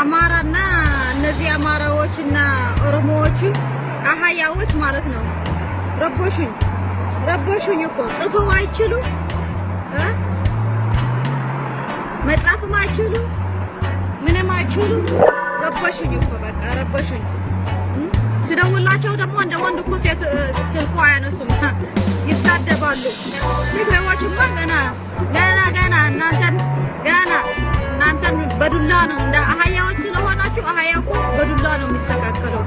አማራና እነዚህ አማራዎችና ኦሮሞዎች አህያዎች ማለት ነው። ረቦሹኝ እኮ ጽፈው አይችሉ መጻፍም አይችሉ ምንም አይችሉ። ረቦሹኝ እኮ በቃ ረቦሹኝ። ስደውላቸው ደግሞ እንደ ወንድ እኮ ሴት ስልኩ አያነሱም፣ ይሳደባሉ። ትግሬዎችማ ገና እናንተን በዱላ ነው እንደ አህያዎች ስለሆናችሁ። አህያ እኮ በዱላ ነው የሚስተካከለው።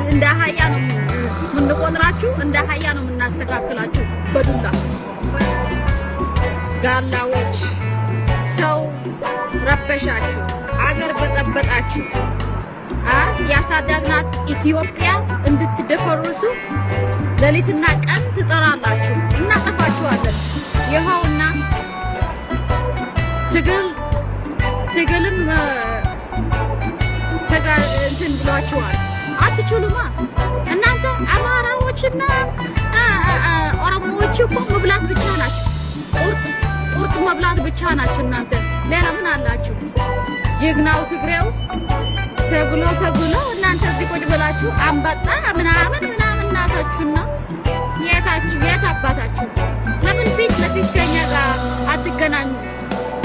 እንደ አህያ ነው የምንቆጥራችሁ፣ እንደ አህያ ነው የምናስተካክላችሁ በዱላ። ጋላዎች ሰው ረበሻችሁ፣ አገር በጠበጣችሁ። ያሳደግናት ኢትዮጵያ እንድትደፈርሱ ሌሊትና ቀን ትጠራላችሁ። እናጠፋችኋለን። ይኸውና ትግልም እንትን ብሏችኋል። አትችሉማ እናንተ አማራዎችና ኦሮሞዎች እኮ መብላት ብቻ ናችሁ። ቁርጥ መብላት ብቻ ናችሁ እናንተ። ሌላ ምን አላችሁ? ጀግናው ትግሬው ተግሎ እናንተ እዚህ ቁጭ ብላችሁ አንበጣ ምናምን እናታችሁና የት አባታችሁ? ለምን ፊት ለፊት ከኛ ጋር አትገናኙ?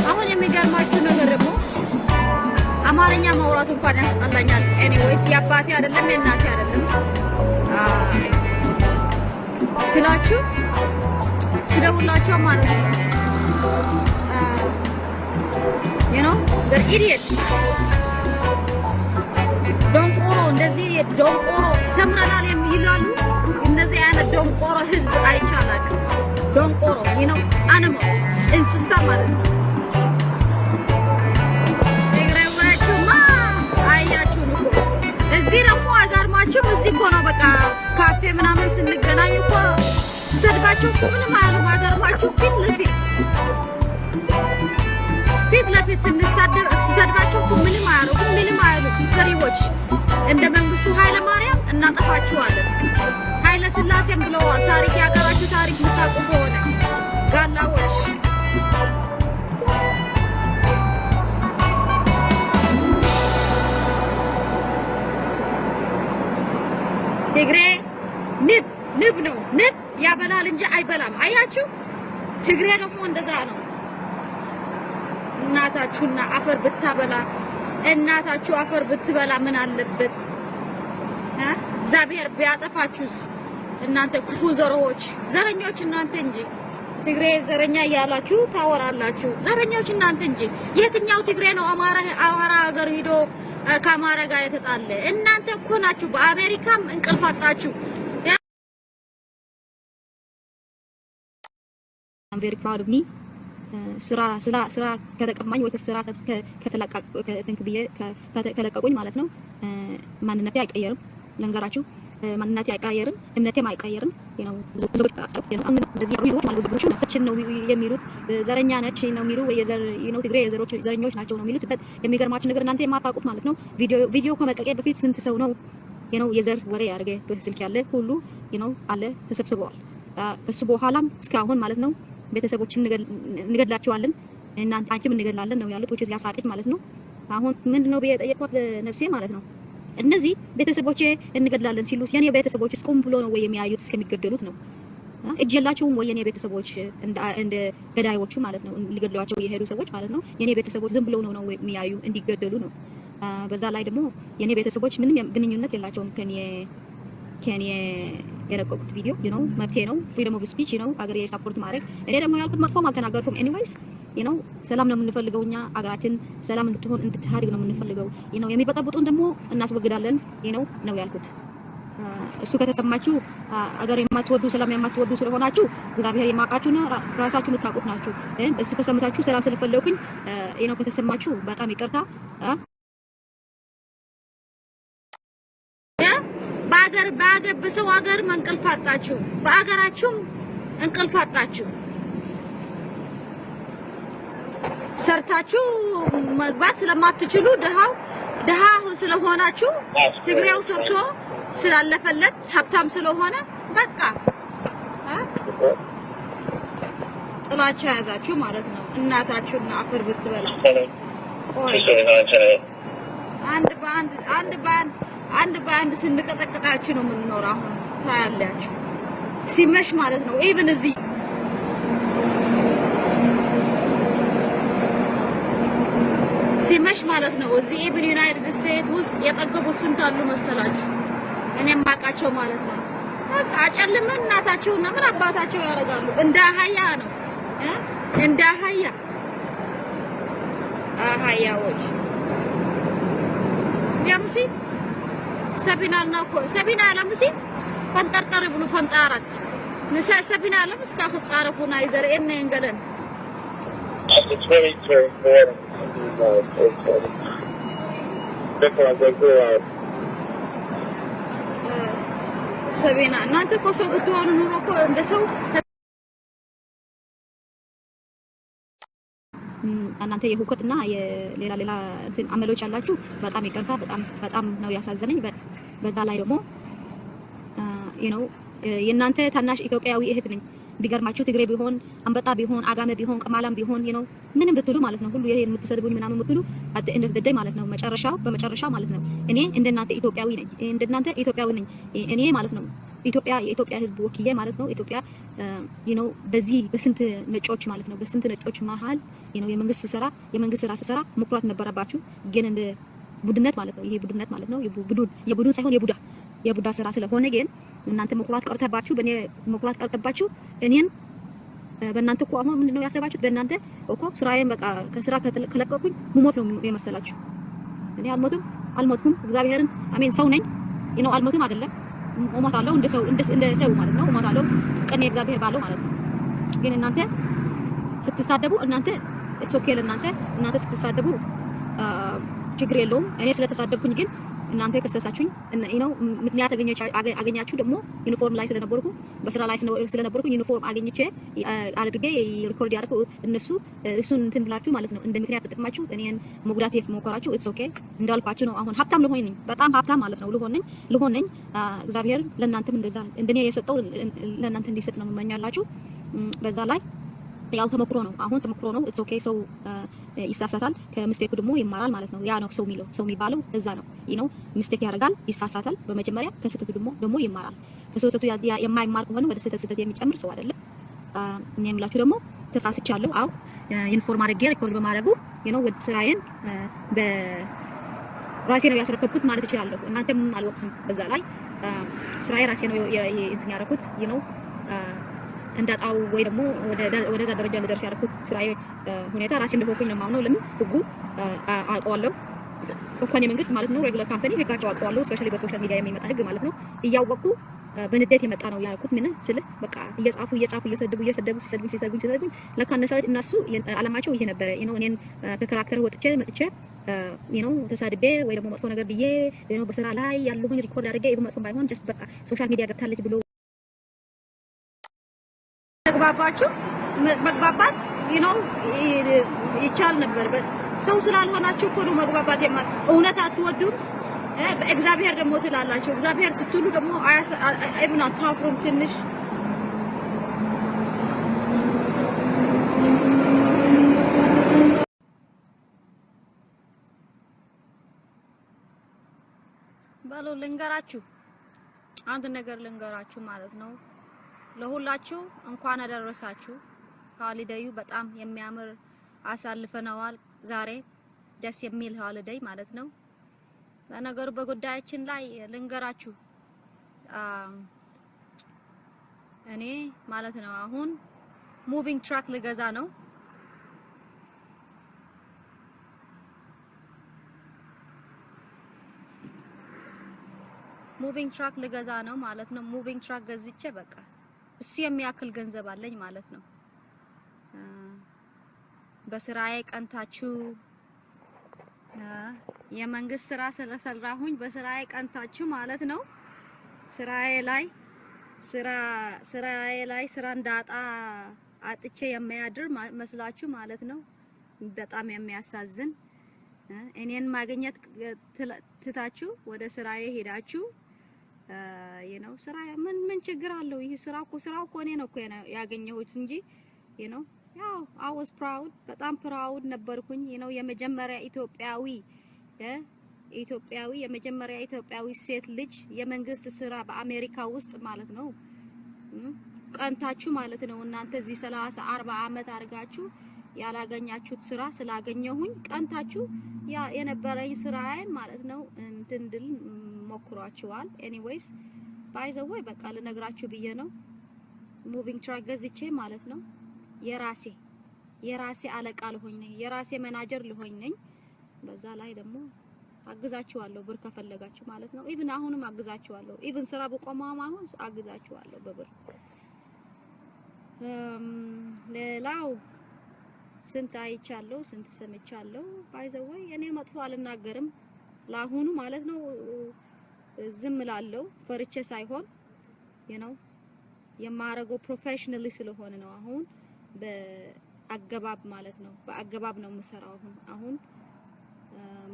አሁን የሚገርማችሁ ነገር ደግሞ አማርኛ ማውራቱ እንኳን ያስጠላኛል። ኤኒዌይስ የአባቴ አይደለም የእናቴ አይደለም ስላችሁ ስደውላችሁ ማለት ነው the idiots ዶንቆሮ እንደዚህ ዶንቆሮ ተምረናል ይላሉ። እነዚህ አይነት ዶንቆሮ ህዝብ አይቻላል። ዶንቆሮ አኒማል እንስሳ ማለት ነው። ትግሬዎችማ አያችሁን እኮ እዚህ ደግሞ አይገርማችሁም? እዚህ እኮ ነው በቃ ካፌ ምናምን ስንገናኝ እኮ ስሰድባችሁ እኮ ምንም አይሉም። አይገርማችሁ? ፊት ለፊት ስሰድባችሁ እኮ ምንም አያሉም። ፈሪዎች እንደ መንግስቱ ኃይለ ማርያም እናጠፋችኋለን። ኃይለ ሥላሴም ብለዋል። ታሪክ ያገራችሁ ታሪክ የምታውቁ ከሆነ ጋላዎች ትግሬ ንብ ነው። ንብ ያበላል እንጂ አይበላም። አያችሁ? ትግሬ ደግሞ እንደዛ ነው። እናታችሁና አፈር ብታበላ እናታችሁ አፈር ብትበላ ምን አለበት? እግዚአብሔር ቢያጠፋችሁስ? እናንተ ክፉ ዘረኞች እናንተ እንጂ ትግሬ ዘረኛ እያላችሁ ታወራላችሁ። ዘረኞች እናንተ እንጂ። የትኛው ትግሬ ነው አማራ ሀገር ሄዶ ከአማራ ጋር የተጣለ? እናንተ እኮ ናችሁ። በአሜሪካም እንቅልፍ አጣችሁ። I'm very proud of me. ስራ ከተቀማኝ ወይ ከስራ ከለቀቁኝ ማለት ነው። ማንነቴ አይቀየርም። ለንገራችሁ ማንነቴ አይቀየርም፣ እምነቴም አይቀየርም። ነው የሚሉት ዘረኛ ነች ነው የሚሉ ወይ ትግሬ ዘረኞች ናቸው ነው የሚሉት። የሚገርማችሁ ነገር እናንተ የማታውቁት ማለት ነው ቪዲዮ ከመቀቀ በፊት ስንት ሰው ነው የዘር ወሬ ያደረገ በስልክ ያለ ሁሉ አለ ተሰብስበዋል። ከሱ በኋላም እስካሁን ማለት ነው ቤተሰቦችን እንገድላቸዋለን እናንተ አንቺም እንገድላለን ነው ያሉት። ወጪ ያሳቀች ማለት ነው። አሁን ምንድነው በየጠየቅኳት ነፍሴ ማለት ነው እነዚህ ቤተሰቦቼ እንገድላለን ሲሉ የኔ ቤተሰቦች እስቆም ብሎ ነው ወይ የሚያዩት እስከሚገደሉት ነው? እጅ የላቸውም ወይ የኔ ቤተሰቦች እንደ ገዳዮቹ ማለት ነው ሊገድሏቸው የሄዱ ሰዎች ማለት ነው። የኔ ቤተሰቦች ዝም ብለው ነው የሚያዩ እንዲገደሉ ነው። በዛ ላይ ደግሞ የኔ ቤተሰቦች ምንም ግንኙነት የላቸውም ከኔ የለቀቁት ቪዲዮ መብቴ ነው። ፍሪደም ኦፍ ስፒች አገሬ ሰፖርት ማድረግ። እኔ ደግሞ ያልኩት መጥፎም አልተናገርኩም። ኤኒዌይስ ሰላም ነው የምንፈልገው እኛ አገራችን ሰላም እንድትታደግ ነው የምንፈልገው። የሚበጠብጡን ደግሞ እናስወግዳለን ነው ያልኩት። እሱ ከተሰማችሁ አገር የማትወዱ ሰላም የማትወዱ ስለሆናችሁ እግዚአብሔር የማውቃችሁና ራሳችሁ የምታውቁት ናችሁ። እሱ ከሰምታችሁ ሰላም ስለፈለኩኝ ከተሰማችሁ በጣም ይቅርታ። በአገር በሰው ሀገር እንቅልፍ አጣችሁ፣ በአገራችሁም እንቅልፍ አጣችሁ። ሰርታችሁ መግባት ስለማትችሉ ድሃ ስለሆናችሁ ትግሬው ሰርቶ ስላለፈለት ሀብታም ስለሆነ በቃ ጥላቻ ያዛችሁ ማለት ነው። እናታችሁና አፈር ብትበላ ቆይ አንድ በአንድ ስንቀጠቅጣችሁ ነው የምንኖረው። አሁን ታያላችሁ ሲመሽ ማለት ነው። ኢቭን እዚህ ሲመሽ ማለት ነው። እዚህ ኢቭን ዩናይትድ ስቴትስ ውስጥ የጠገቡ ስንት አሉ መሰላችሁ? እኔም ማቃቸው ማለት ነው። በቃ ጨልመን እናታቸውና ምን አባታቸው ያደርጋሉ? እንደ አህያ ነው እንደ አህያዎች ያምሲ ሰቢና ለምሲ ፈንጠርጠር ብሉ ፈንጣራት ንሳ ሰቢና ለምስ ካፍጻረፉና ይዘርኤና እንገለን ሰቢና እናንተ እኮ ሰው ብትሆኑ ኑሮ እኮ እንደ ሰው እናንተ የሁከትና የሌላ እንትን አመሎች ያላችሁ በጣም ይቅርታ። በጣም ነው ያሳዘነኝ። በዛ ላይ ደግሞ የእናንተ ታናሽ ኢትዮጵያዊ እህት ነኝ። ቢገርማችሁ ትግሬ ቢሆን አንበጣ ቢሆን አጋመ ቢሆን ቀማላም ቢሆን ምንም ብትሉ ማለት ነው ሁሉ ይሄ የምትሰድቡኝ ምናምን ብትሉ እንደደይ ማለት ነው በመጨረሻው ማለት ነው እኔ እንደናንተ ኢትዮጵያዊ ነኝ። እኔ ማለት ነው የኢትዮጵያ ሕዝብ ወክዬ ማለት ነው ኢትዮጵያ በዚህ በስንት ነጮች ማለት ነው በስንት ነጮች መሀል የመንግስት ስራ ስሰራ መኩራት ነበረባችሁ። ግን እንደ ቡድነት ማለት ነው ይሄ ቡድነት ማለት ነው የቡድን ሳይሆን የቡዳ ስራ ስለሆነ ግን እናንተ መኩራት ቀርተባችሁ በእኔ መኩራት ቀርተባችሁ እኔን በእናንተ እኮ አሁን ምንድነው ያሰባችሁት? በእናንተ እኮ ስራዬን በቃ ከስራ ከለቀቁኝ ሙሞት ነው የመሰላችሁ። እኔ አልሞትኩም። እግዚአብሔርን አሜን ሰው ነኝ አልሞትም አይደለም እሞታለሁ እንደ ሰው ማለት ነው እሞታለሁ ቀን እግዚአብሔር ባለው ማለት ነው። ግን እናንተ ስትሳደቡ እናንተ ኦኬ እናንተ ስትሳደቡ ችግር የለውም። እኔ ስለተሳደብኩኝ ግን እናንተ ከሰሳችሁኝ ምክንያት አገኛችሁ። ደግሞ ዩኒፎርም ላይ ስለነበርኩ በስራ ላይ ስለነበርኩ ዩኒፎርም አገኝቼ አድርጌ ሪኮርድ ያደረኩ እሱን እንትን ብላችሁ ማለት ነው እንደ ምክንያት ተጠቅማችሁ እኔን መጉዳት የሞከራችሁ ኢትስ ኦኬ እንዳልኳችሁ ነው። አሁን ሀብታም ልሆን ነኝ፣ በጣም ሀብታም ማለት ነው ልሆን ነኝ። እግዚአብሔር ለእናንተም እንደዛ እንደኔ የሰጠው ለእናንተ እንዲሰጥ ነው የምመኛላችሁ። በዛ ላይ ያው ተመክሮ ነው ኢትስ ኦኬ። ሰው ይሳሳታል፣ ከሚስቴኩ ደግሞ ይማራል ማለት ነው። ያ ነው ሰው የሚባለው እዛ ነው። ሚስቴክ ያደርጋል፣ ይሳሳታል። በመጀመሪያ ከስህተቱ ደግሞ ይማራል። ከስህተቱ የማይማር ከሆነ ወደ ስህተት የሚጨምር ሰው አይደለም። እኔ የምላችሁ ደግሞ ተሳስቻለሁ። አው ዩኒፎርም አድርጌ ሪኮርድ በማድረጉ ወደ ስራዬን በራሴ ነው ያስረከብኩት ማለት እችላለሁ። እናንተም አልወቅስም። በዛ ላይ ስራዬ ራሴ ነው እንትን ያደረኩት እንዳጣው ወይ ደግሞ ወደዛ ደረጃ ልደርስ ያደረኩት ስራዬ ሁኔታ ራሴ እንደሆንኩኝ ነው የማምነው። ለምን ህጉ አውቀዋለሁ። እንኳን የመንግስት ማለት ነው ሬጉላር ካምፓኒ ህጋቸው አውቀዋለሁ። ስፔሻሊ በሶሻል ሚዲያ የሚመጣ ህግ ማለት ነው። እያወቁ በንዴት የመጣ ነው ያልኩት። ምን ስለ በቃ እየጻፉ እየሰደቡ ሲሰድቡኝ ለካ እነሱ አላማቸው ይሄ ነበረ። እኔን ከካራክተር መጥቼ ተሳድቤ ወይ ደግሞ መጥፎ ነገር ብዬ በስራ ላይ ያለሁኝ ሪኮርድ አድርጌ መጥፎ ባይሆን ጀስት በቃ ሶሻል ሚዲያ ገብታለች ብሎ መግባባት ይቻል ነበር። ሰው ስላልሆናችሁ እኮ ነው መግባባት እውነት አትወዱም። በእግዚአብሔር ደግሞ ትላላችሁ። እግዚአብሔር ስትሉ ደግሞ አይብና ታፍሩም ትንሽ ባሎ ልንገራችሁ፣ አንድ ነገር ልንገራችሁ ማለት ነው። ለሁላችሁ እንኳን አደረሳችሁ። ሆሊዴዩ በጣም የሚያምር አሳልፈነዋል። ዛሬ ደስ የሚል ሆሊዴይ ማለት ነው። ለነገሩ በጉዳያችን ላይ ልንገራችሁ እኔ ማለት ነው አሁን ሙቪንግ ትራክ ልገዛ ነው። ሙቪንግ ትራክ ልገዛ ነው ማለት ነው። ሙቪንግ ትራክ ገዝቼ በቃ እሱ የሚያክል ገንዘብ አለኝ ማለት ነው። በስራዬ ቀንታችሁ የመንግስት ስራ ስለሰራሁኝ በስራዬ ቀንታችሁ ማለት ነው። ስራዬ ላይ ስራ እንዳጣ አጥቼ የሚያድር መስላችሁ ማለት ነው። በጣም የሚያሳዝን እኔን ማግኘት ትታችሁ ወደ ስራዬ ሄዳችሁ ስራ ምን ችግር አለው? ይሄ ስራው እኮ እኔ ነው እኮ ያገኘሁት እንጂ ያው I was proud በጣም ፕራውድ ነበርኩኝ የመጀመሪያ ኢትዮጵያዊ የመጀመሪያ ኢትዮጵያዊ ሴት ልጅ የመንግስት ስራ በአሜሪካ ውስጥ ማለት ነው። ቀንታችሁ ማለት ነው እናንተ እዚህ 30 40 አመት አድርጋችሁ ያላገኛችሁት ስራ ስላገኘሁኝ ቀንታችሁ የነበረኝ ስራዬን ማለት ነው እንትን ድል ሞክሯችኋል። ኤኒዌይስ ባይ ዘ ወይ በቃ ልነግራችሁ ብዬ ነው። ሙቪንግ ትራክ ገዝቼ ማለት ነው የራሴ አለቃ ልሆኝ ነኝ፣ የራሴ መናጀር ልሆኝ ነኝ። በዛ ላይ ደግሞ አግዛችኋለሁ ብር ከፈለጋችሁ ማለት ነው። ኢቭን አሁንም አግዛችኋለሁ። ኢቭን ስራ በቆማማ አሁን አግዛችኋለሁ በብር። ሌላው ስንት አይቻለሁ፣ ስንት ሰምቻለሁ። ባይ ዘ ወይ እኔ መጥፎ አልናገርም ለአሁኑ ማለት ነው። ዝም እላለሁ ፈርቼ ሳይሆን የማረገው ፕሮፌሽናሊ ስለሆነ ነው። አሁን በአገባብ ማለት ነው፣ በአገባብ ነው የምሰራው። አሁን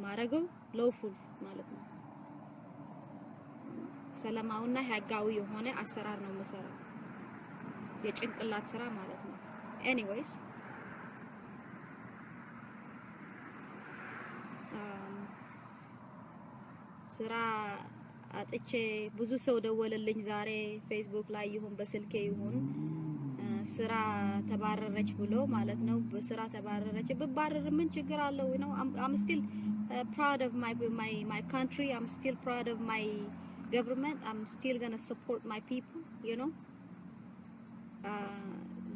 ማረገው ሎፉል ማለት ነው። ሰላማዊና ህጋዊ የሆነ አሰራር ነው የምሰራው፣ የጭንቅላት ስራ ማለት ነው። ኤኒዌይስ ስራ አጥቼ ብዙ ሰው ደወለልኝ ዛሬ ፌስቡክ ላይ ይሁን በስልኬ ይሁን ስራ ተባረረች ብሎ ማለት ነው። በስራ ተባረረች ብባረር ምን ችግር አለው? I'm still proud of my country. I'm still proud of my government. I'm still gonna support my people,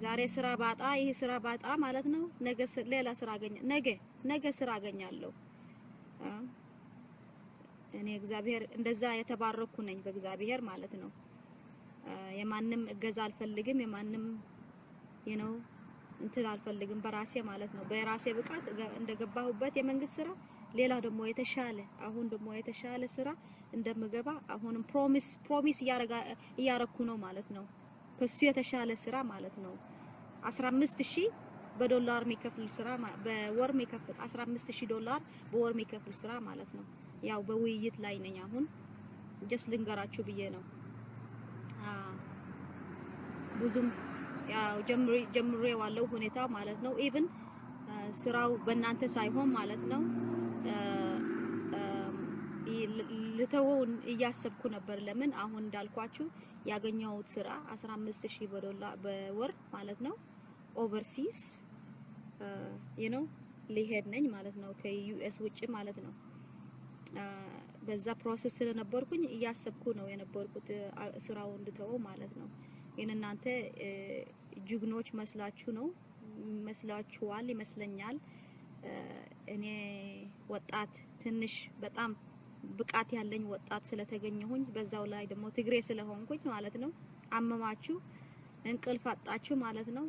ዛሬ ስራ ባጣ ይሄ ስራ ባጣ ማለት ነው ነገ ሌላ ስራ ነገ ስራ አገኛለሁ። እኔ እግዚአብሔር እንደዛ የተባረኩ ነኝ በእግዚአብሔር ማለት ነው። የማንም እገዛ አልፈልግም፣ የማንም እንትን አልፈልግም፣ በራሴ ማለት ነው። በራሴ ብቃት እንደገባሁበት የመንግስት ስራ ሌላ ደግሞ የተሻለ ስራ እንደምገባ አሁንም ፕሮሚስ እያረኩ ነው ማለት ነው። ከሱ የተሻለ ስራ ማለት ነው። 15000 በዶላር የሚከፍል ስራ በወር የሚከፍል 15000 ዶላር በወር የሚከፍል ስራ ማለት ነው። ያው በውይይት ላይ ነኝ አሁን ጀስት ልንገራችሁ ብዬ ነው። ብዙም ያው ጀምሬ ዋለው ሁኔታ ማለት ነው። ኢቭን ስራው በእናንተ ሳይሆን ማለት ነው ልተወው እያሰብኩ ነበር። ለምን አሁን እንዳልኳችሁ ያገኘሁት ስራ 15000 በዶላር በወር ማለት ነው። ኦቨርሲስ ሊሄድ ነኝ ማለት ነው፣ ከዩኤስ ውጪ ማለት ነው። በዛ ፕሮሰስ ስለነበርኩኝ እያሰብኩ ነው የነበርኩት ስራው እንድተወው ማለት ነው። እናንተ ጅግኖች መስላችኋል ይመስለኛል። እኔ ወጣት ትንሽ በጣም ብቃት ያለኝ ወጣት ስለተገኘሁኝ በዛው ላይ ደግሞ ትግሬ ስለሆንኩኝ ማለት ነው አመማችሁ፣ እንቅልፍ አጣችሁ ማለት ነው።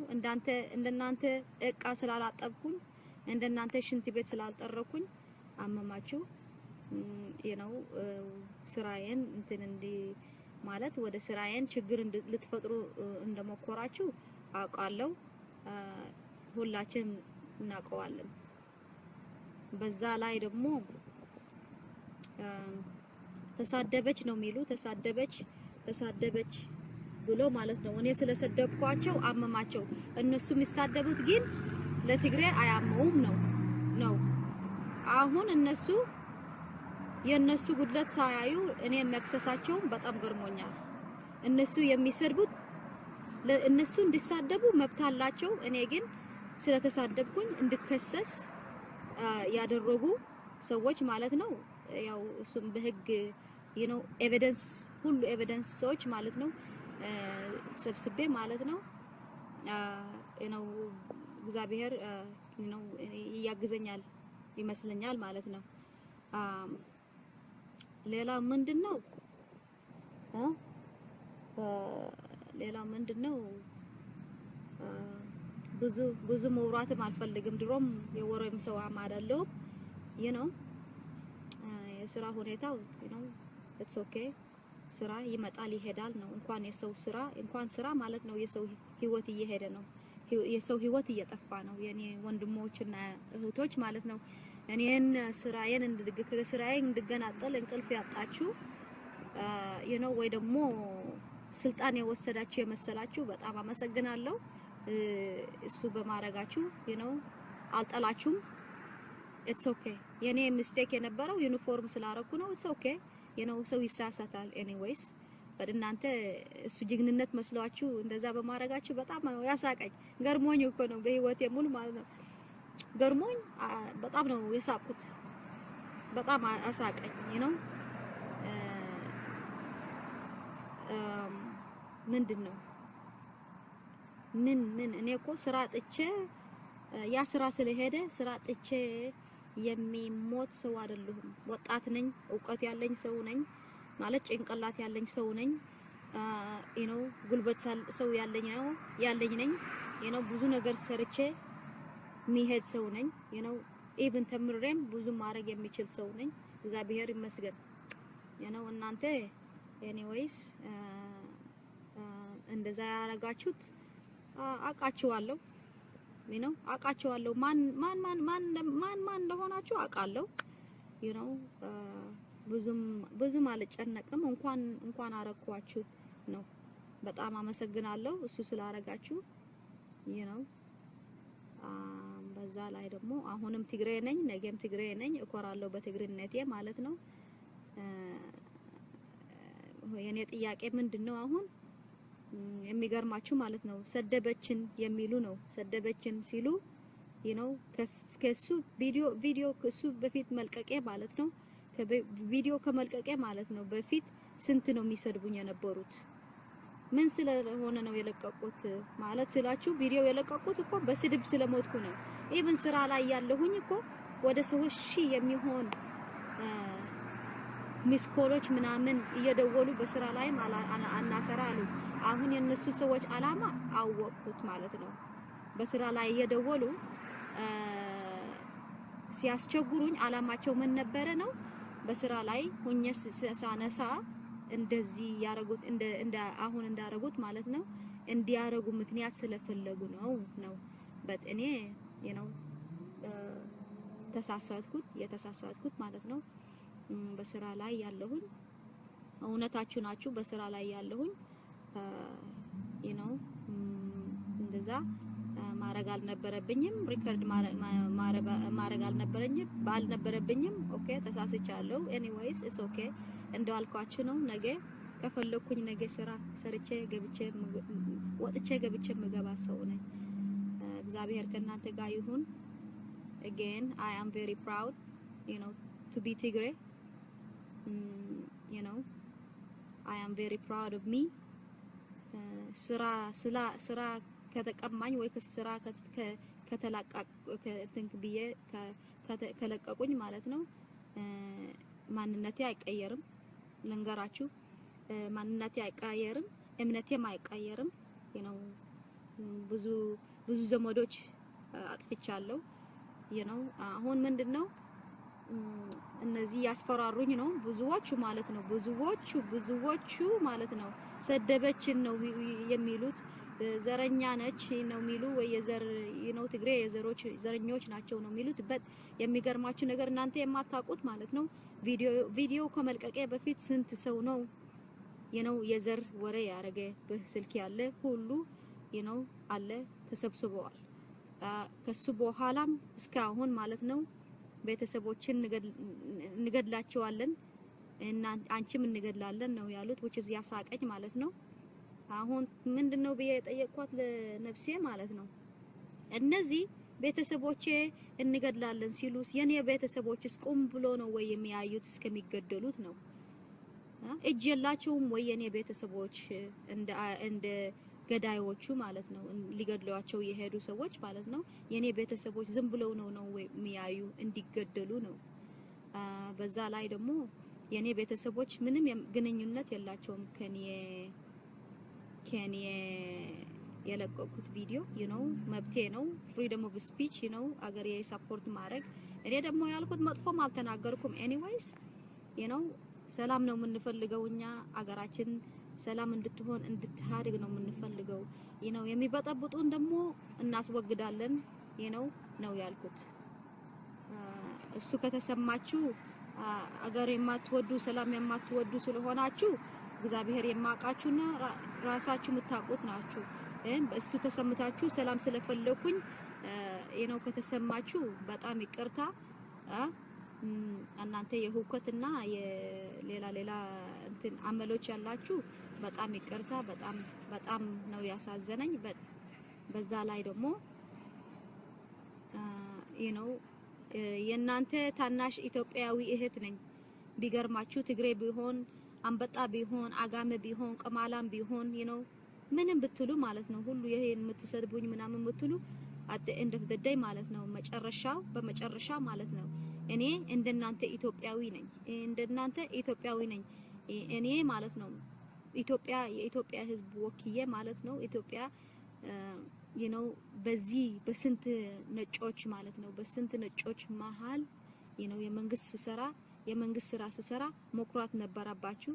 እንደናንተ እቃ ስላላጠብኩኝ እንደናንተ ሽንት ቤት ስላልጠረኩኝ አመማችሁ። ስራዬን ማለት ወደ ስራዬን ችግር ልትፈጥሩ እንደሞከራችሁ አውቃለሁ። ሁላችንም እናውቀዋለን። በዛ ላይ ደግሞ ተሳደበች ነው የሚሉ ተሳደበች ብሎ ማለት ነው። እኔ ስለሰደብኳቸው አመማቸው። እነሱ የሚሳደቡት ግን ለትግሬ አያመውም ነው። አሁን የነሱ ጉድለት ሳያዩ እኔ መክሰሳቸው በጣም ገርሞኛል። እነሱ የሚሰድቡት እነሱ እንዲሳደቡ መብት አላቸው። እኔ ግን ስለተሳደብኩኝ እንድከሰስ ያደረጉ ሰዎች ማለት ነው። ያው እሱም በህግ ኤቪደንስ ሁሉ ኤቪደንስ ሰዎች ማለት ነው ሰብስቤ ማለት ነው እግዚአብሔር ያግዘኛል ይመስለኛል ማለት ነው። ሌላ ምንድነው ብዙ መውራትም አልፈልግም። ድሮም የወሬም ሰው አይደለሁም። የስራ ሁኔታው it's okay። ስራ ይመጣል ይሄዳል ነው። እንኳን ስራ ማለት ነው የሰው ህይወት እየሄደ ነው። የሰው ህይወት እየጠፋ ነው። የኔ ወንድሞችና እህቶች ማለት ነው። እኔን ስራዬን እንድገናጠል እንቅልፍ ያጣችሁ ወይ ደግሞ ስልጣን የወሰዳችሁ የመሰላችሁ በጣም አመሰግናለሁ። እሱ በማረጋችሁ አልጠላችሁም። ኢትስ ኦኬ። የኔ ሚስቴክ የነበረው ዩኒፎርም ስላረኩ ነው። ኢትስ ኦኬ። ሰው ይሳሳታል። ኤኒዌይስ በእናንተ እሱ ጀግንነት መስሏችሁ እንደዛ በማረጋችሁ በጣም ነው ያሳቀኝ። ገርሞኝ እኮ ነው በህይወቴ ሙሉ ማለት ነው ገርሞኝ በጣም ነው የሳቁት። በጣም አሳቀኝ ምንድነው ምን እኔ እኮ ስራ ጥቼ ያ ስራ ስለሄደ ስራ ጥቼ የሚሞት ሰው አይደለሁም። ወጣት ነኝ፣ እውቀት ያለኝ ሰው ነኝ ማለት ጭንቅላት ያለኝ ሰው ነኝ። ጉልበት ሰው ያለኝ ነኝ። ብዙ ነገር ሰርቼ የሚሄድ ሰው ነኝ። ኢቭን ተምሬም ብዙ ማድረግ የሚችል ሰው ነኝ። እግዚአብሔር ይመስገን። እናንተ ኤኒዌይስ እንደዛ ያረጋችሁት አውቃችኋለሁ። አውቃችኋለሁ ማን እንደሆናችሁ አውቃለሁ። ብዙም አልጨነቅም። እንኳን አረኳችሁ ነው። በጣም አመሰግናለሁ እሱ ስላረጋችሁ። በዛ ላይ ደግሞ አሁንም ትግሬ ነኝ፣ ነገም ትግሬ ነኝ። እኮራለሁ በትግርነቴ ማለት ነው። የኔ ጥያቄ ምንድነው አሁን የሚገርማችሁ ማለት ነው ሰደበችን የሚሉ ነው። ሰደበችን ሲሉ ከሱ ቪዲዮ ከሱ በፊት መልቀቄ ማለት ነው ቪዲዮ ከመልቀቄ ማለት ነው በፊት ስንት ነው የሚሰድቡኝ የነበሩት? ምን ስለሆነ ነው የለቀቁት ማለት ስላችሁ ቪዲዮ የለቀቁት እኮ በስድብ ስለሞትኩ ነው። ኢቭን ስራ ላይ ያለሁኝ እኮ ወደ 3000 የሚሆን ሚስኮሎች ምናምን እየደወሉ በስራ ላይ አናሰራ አሉ። አሁን የነሱ ሰዎች አላማ አወቅኩት ማለት ነው። በስራ ላይ እየደወሉ ሲያስቸግሩኝ አላማቸው ምን ነበረ ነው? በስራ ላይ ሆኜ ሳነሳ እንደዚህ ያረጉት እንደ አሁን እንዳረጉት ማለት ነው እንዲያረጉ ምክንያት ስለፈለጉ ነው። እኔ የተሳሳትኩት ማለት ነው። በስራ ላይ ያለሁኝ እውነታችሁ ናችሁ። በስራ ላይ ያለሁኝ እንደዛ ማረግ አልነበረብኝም። ሪከርድ ማረግ አልነበረብኝም። ኦኬ ተሳስቻለሁ። ኤኒዌይስ ኢትስ ኦኬ። እንዳልኳችሁ ነው። ነገ ከፈለኩኝ ነገ ስራ ሰርቼ ወጥቼ ገብቼ የምገባ ሰው ነኝ። እግዚአብሔር ከእናንተ ጋር ይሁን። again I am very proud to be Tigray. I am very proud of me. ስራ ከተቀማኝ ወይ ከስራ ከለቀቁኝ ማለት ነው ማንነቴ አይቀየርም። ልንገራችሁ ማንነቴ አይቀየርም፣ እምነቴም አይቀየርም። ብዙ ዘመዶች አጥፍቻለሁ። አሁን ምንድነው እነዚህ ያስፈራሩኝ ነው ብዙዎቹ ማለት ነው ብዙዎቹ ማለት ነው ሰደበችን ነው የሚሉት። ዘረኛ ነች ነው የሚሉ ወይ የዘር ትግሬ ዘረኞች ናቸው ነው የሚሉት። የሚገርማችሁ ነገር እናንተ የማታውቁት ማለት ነው ቪዲዮ ከመልቀቄ በፊት ስንት ሰው ነው የዘር ወሬ ያረገ በስልክ ያለ ሁሉ አለ ተሰብስበዋል። ከሱ በኋላም እስካሁን ማለት ነው ቤተሰቦችን እንገድላቸዋለን እና አንቺም እንገድላለን ነው ያሉት። which is ያሳቀኝ ማለት ነው። አሁን ምንድነው ብዬ የጠየቅኳት ለነፍሴ ማለት ነው እነዚህ ቤተሰቦቼ እንገድላለን ሲሉስ የኔ ቤተሰቦችስ ቁም ብሎ ነው ወይ የሚያዩት እስከሚገደሉት ነው? እጅ የላቸውም ወይ የኔ ቤተሰቦች እንደ ገዳዮቹ ማለት ነው ሊገድሏቸው የሄዱ ሰዎች ማለት ነው የኔ ቤተሰቦች ዝም ብለው ነው ወይ የሚያዩ እንዲገደሉ ነው? በዛ ላይ ደግሞ የኔ ቤተሰቦች ምንም ግንኙነት የላቸውም ከኔ የለቀቁት ቪዲዮ መብቴ ነው። ፍሪደም ኦፍ ስፒች አገሬ ሰፖርት ማድረግ። እኔ ደግሞ ያልኩት መጥፎም አልተናገርኩም። ኤኒዌይስ ሰላም ነው የምንፈልገው እኛ አገራችን ሰላም እንድትሆን እንድትሃድግ ነው የምንፈልገው። የሚበጠብጡን ደግሞ እናስወግዳለን ነው ያልኩት። እሱ ከተሰማችሁ አገር የማትወዱ ሰላም የማትወዱ ስለሆናችሁ እግዚአብሔር የማቃችሁና ራሳችሁ የምታውቁት ናችሁ። እሱ ተሰምታችሁ ሰላም ስለፈለኩኝ ነው ከተሰማችሁ በጣም ይቅርታ። እናንተ የሁከትና የሌላ እንትን አመሎች ያላችሁ በጣም ይቅርታ። በጣም ነው ያሳዘነኝ። በዛ ላይ ደግሞ ነው የናንተ ታናሽ ኢትዮጵያዊ እህት ነኝ። ቢገርማችሁ ትግሬ ቢሆን አንበጣ ቢሆን አጋመ ቢሆን ቀማላም ቢሆን ነው ምንም ብትሉ ማለት ነው ሁሉ ይሄን የምትሰድቡኝ ምናምን ብትሉ አት ኤንድ ኦፍ ዘ ዴይ ማለት ነው በመጨረሻ ማለት ነው እኔ እንደናንተ ኢትዮጵያዊ ነኝ። እኔ ማለት ነው የኢትዮጵያ ሕዝብ ወክዬ ማለት ነው ኢትዮጵያ ነው በዚህ በስንት ነጮች ማለት ነው በስንት ነጮች መሃል ነው የመንግስት ስራ ስሰራ መኩራት ነበረባችሁ።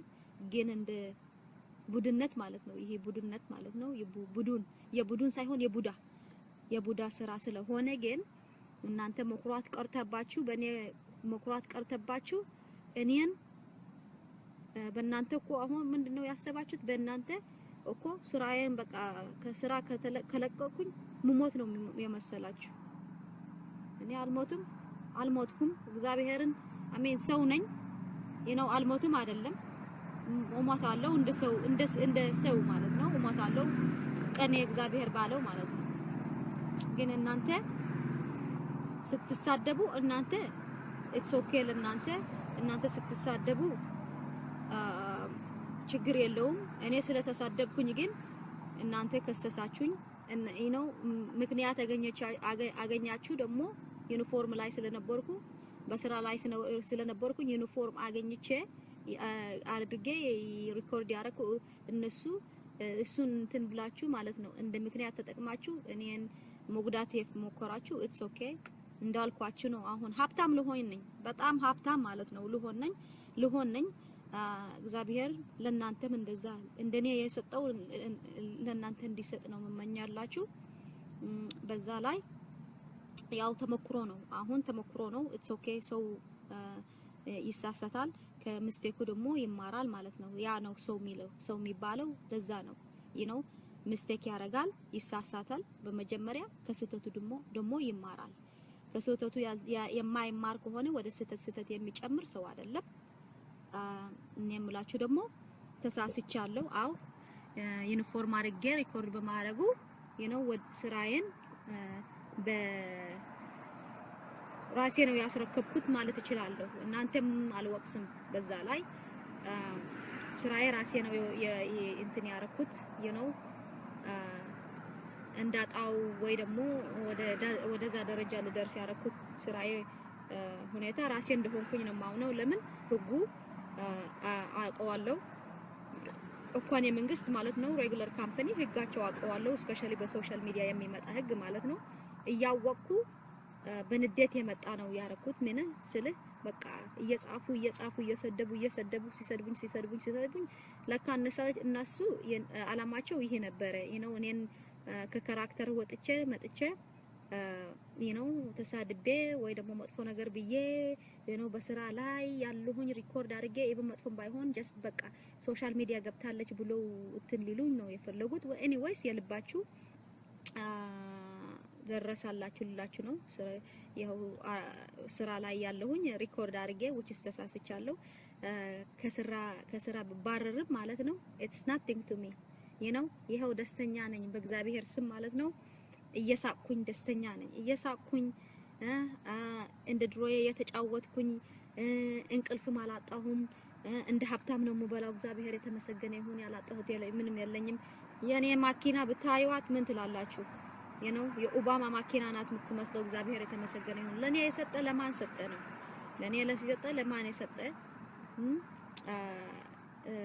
ግን እንደ ቡድነት ማለት ነው ይሄ ቡድነት ማለት ነው የቡድን ሳይሆን የቡዳ ስራ ስለሆነ ግን እናንተ መኩራት ቀርተባችሁ በእኔ መኩራት ቀርተባችሁ እኔን በእናንተ እኮ አሁን ምንድነው ያሰባችሁት? በእናንተ እኮ ስራዬን በቃ ከስራ ከለቀኩኝ ምሞት ነው የመሰላችሁ። እኔ አልሞትኩም። እግዚአብሔርን አሜን ሰው ነኝ ነው አልሞትም አይደለም እሞታለሁ። እንደ ሰው ማለት ነው እሞታለሁ ቀን እግዚአብሔር ባለው ማለት ነው። ግን እናንተ ስትሳደቡ ኢትስ ኦኬ እናንተ ስትሳደቡ ችግር የለውም። እኔ ስለተሳደብኩኝ ግን እናንተ ከሰሳችሁኝ ነው ምክንያት አገኛችሁ። ደግሞ ዩኒፎርም ላይ ስለነበርኩ በስራ ላይ ስለነበርኩኝ ዩኒፎርም አገኝቼ አድርጌ ሪኮርድ ያደረኩ እሱን እንትን ብላችሁ ማለት ነው እንደ ምክንያት ተጠቅማችሁ እኔን መጉዳት የሞከራችሁ ኢትስ ኦኬ እንዳልኳችሁ ነው። አሁን ሀብታም ልሆን ነኝ፣ በጣም ሀብታም ማለት ነው ልሆን ነኝ። እግዚአብሔር ለናንተም እንደኔ የሰጠው ለናንተ እንዲሰጥ ነው መመኛላችሁ። በዛ ላይ ያው ተሞክሮ ነው። ኢትስ ኦኬ ሰው ይሳሳታል፣ ከሚስቴኩ ደግሞ ይማራል ማለት ነው። ያ ነው ሰው የሚባለው ለዛ ነው ነው ሚስቴክ ያረጋል፣ ይሳሳታል። በመጀመሪያ ከስህተቱ ደግሞ ይማራል። ከስህተቱ የማይማር ከሆነ ወደ ስህተት የሚጨምር ሰው አይደለም። እኔ የምላችሁ ደግሞ ተሳስቻለሁ። አው ዩኒፎርም አድርጌ ሪኮርድ በማድረጉ ስራዬን ራሴ ነው ያስረከብኩት ማለት እችላለሁ። እናንተም አልወቅስም። በዛ ላይ ስራዬ ራሴ ነው እንትን ያረኩት እንዳጣው ወይ ደግሞ ወደዛ ደረጃ ልደርስ ያረኩት ስራዬ ሁኔታ ራሴ እንደሆንኩኝ ነው ማውነው። ለምን ህጉ አውቀዋለሁ እንኳን የመንግስት ማለት ነው ሬጉላር ካምፓኒ ህጋቸው አውቀዋለሁ። ስፔሻሊ በሶሻል ሚዲያ የሚመጣ ህግ ማለት ነው እያወቅኩ በንዴት የመጣ ነው ያረኩት። ምን ስልህ በቃ እየጻፉ እየሰደቡ ሲሰድቡኝ ለካ እነሱ አላማቸው ይሄ ነበረ እኔን ከካራክተር መጥቼ ተሳድቤ ወይ ደግሞ መጥፎ ነገር ብዬ በስራ ላይ ያለሁኝ ሪኮርድ አድርጌ ኢቭን መጥፎም ባይሆን ጀስት በቃ ሶሻል ሚዲያ ገብታለች ብሎ እንትን ሊሉኝ ነው የፈለጉት። ኤኒዌይስ የልባችሁ ደረሳላችሁ ልላችሁ ነው። ስራ ላይ ያለሁኝ ሪኮርድ አድርጌ which ተሳስቻለሁ። ከስራ ባረርም ማለት ነው it's nothing to me ይሄው ደስተኛ ነኝ በእግዚአብሔር ስም ማለት ነው። እየሳቅኩኝ ደስተኛ ነኝ። እየሳቅኩኝ እንደ ድሮዬ የተጫወትኩኝ እንቅልፍም አላጣሁም። እንደ ሀብታም ነው የምበላው። እግዚአብሔር የተመሰገነ ይሁን። ያላጣሁት ምንም የለኝም። የኔ ማኪና ብታዩት ምን ትላላችሁ? የኦባማ ማኪና ናት የምትመስለው። እግዚአብሔር የተመሰገነ ይሁን። ለኔ የሰጠ ለማን ሰጠ ነው? ለኔ ለሰጠ ለማን የሰጠ?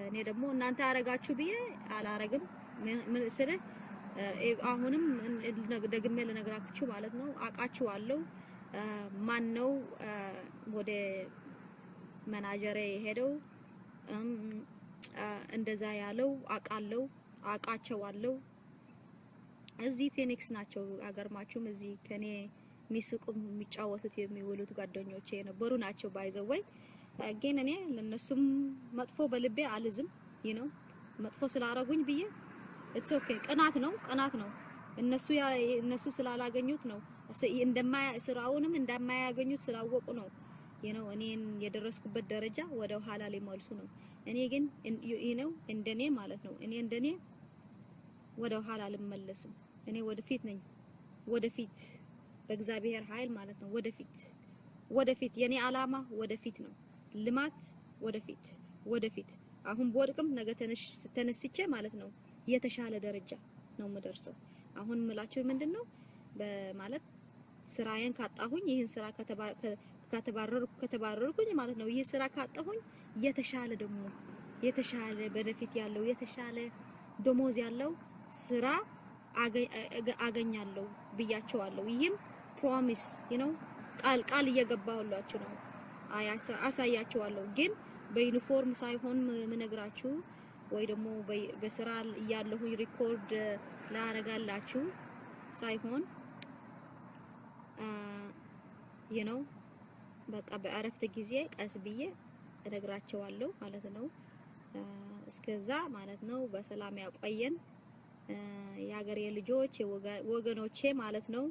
እኔ ደግሞ እናንተ አረጋችሁ ብዬ አላረግም። ምን ስለ አሁንም ደግሜ ልነግራችሁ ማለት ነው አቃችኋለሁ። ማን ነው ወደ መናጀሬ ሄደው እንደዛ ያለው አቃቸዋለሁ። እዚህ ፊኒክስ ናቸው። አገርማችሁም እዚህ ከኔ ሚስቁም የሚጫወቱት የሚውሉት ጓደኞቼ የነበሩ ናቸው። ባይዘወይ ግን እኔ ለነሱም መጥፎ በልቤ አልዝም። መጥፎ ስላረጉኝ ብዬ ኢትስ ኦኬ። ቅናት ነው። እነሱ ስላላገኙት ነው ስራውንም እንደማያገኙት ስላወቁ ነው እኔን የደረስኩበት ደረጃ ወደ ኋላ ሊመልሱ ነው። እኔ ግን እንደኔ ማለት ነው እንደኔ ወደ ኋላ አልመለስም። እኔ ወደፊት ነኝ። ወደፊት በእግዚአብሔር ኃይል ማለት ነው። ወደፊት የኔ አላማ ወደፊት ነው። ልማት ወደፊት አሁን በወድቅም ነገ ተነስቼ ማለት ነው የተሻለ ደረጃ ነው የምደርሰው። አሁን ምላችሁ ምንድነው በማለት ስራዬን ካጣሁኝ ይሄን ስራ ከተባረርኩኝ ማለት ነው ይሄ ስራ ካጣሁኝ የተሻለ በደፊት ያለው የተሻለ ደሞዝ ያለው ስራ አገኛለሁ ብያቸዋለሁ። ይሄም ፕሮሚስ ቃል እየገባሁላችሁ ነው። አሳያቸዋለሁ ግን በዩኒፎርም ሳይሆን ምነግራችሁ ወይ ደግሞ በስራ ያለሁ ሪኮርድ ላረጋላችሁ ሳይሆን በቃ በአረፍተ ጊዜ ቀስ ብዬ እነግራቸዋለሁ ማለት ነው። እስከዛ ማለት ነው በሰላም ያቆየን የሀገሬ ልጆች ወገኖቼ ማለት ነው።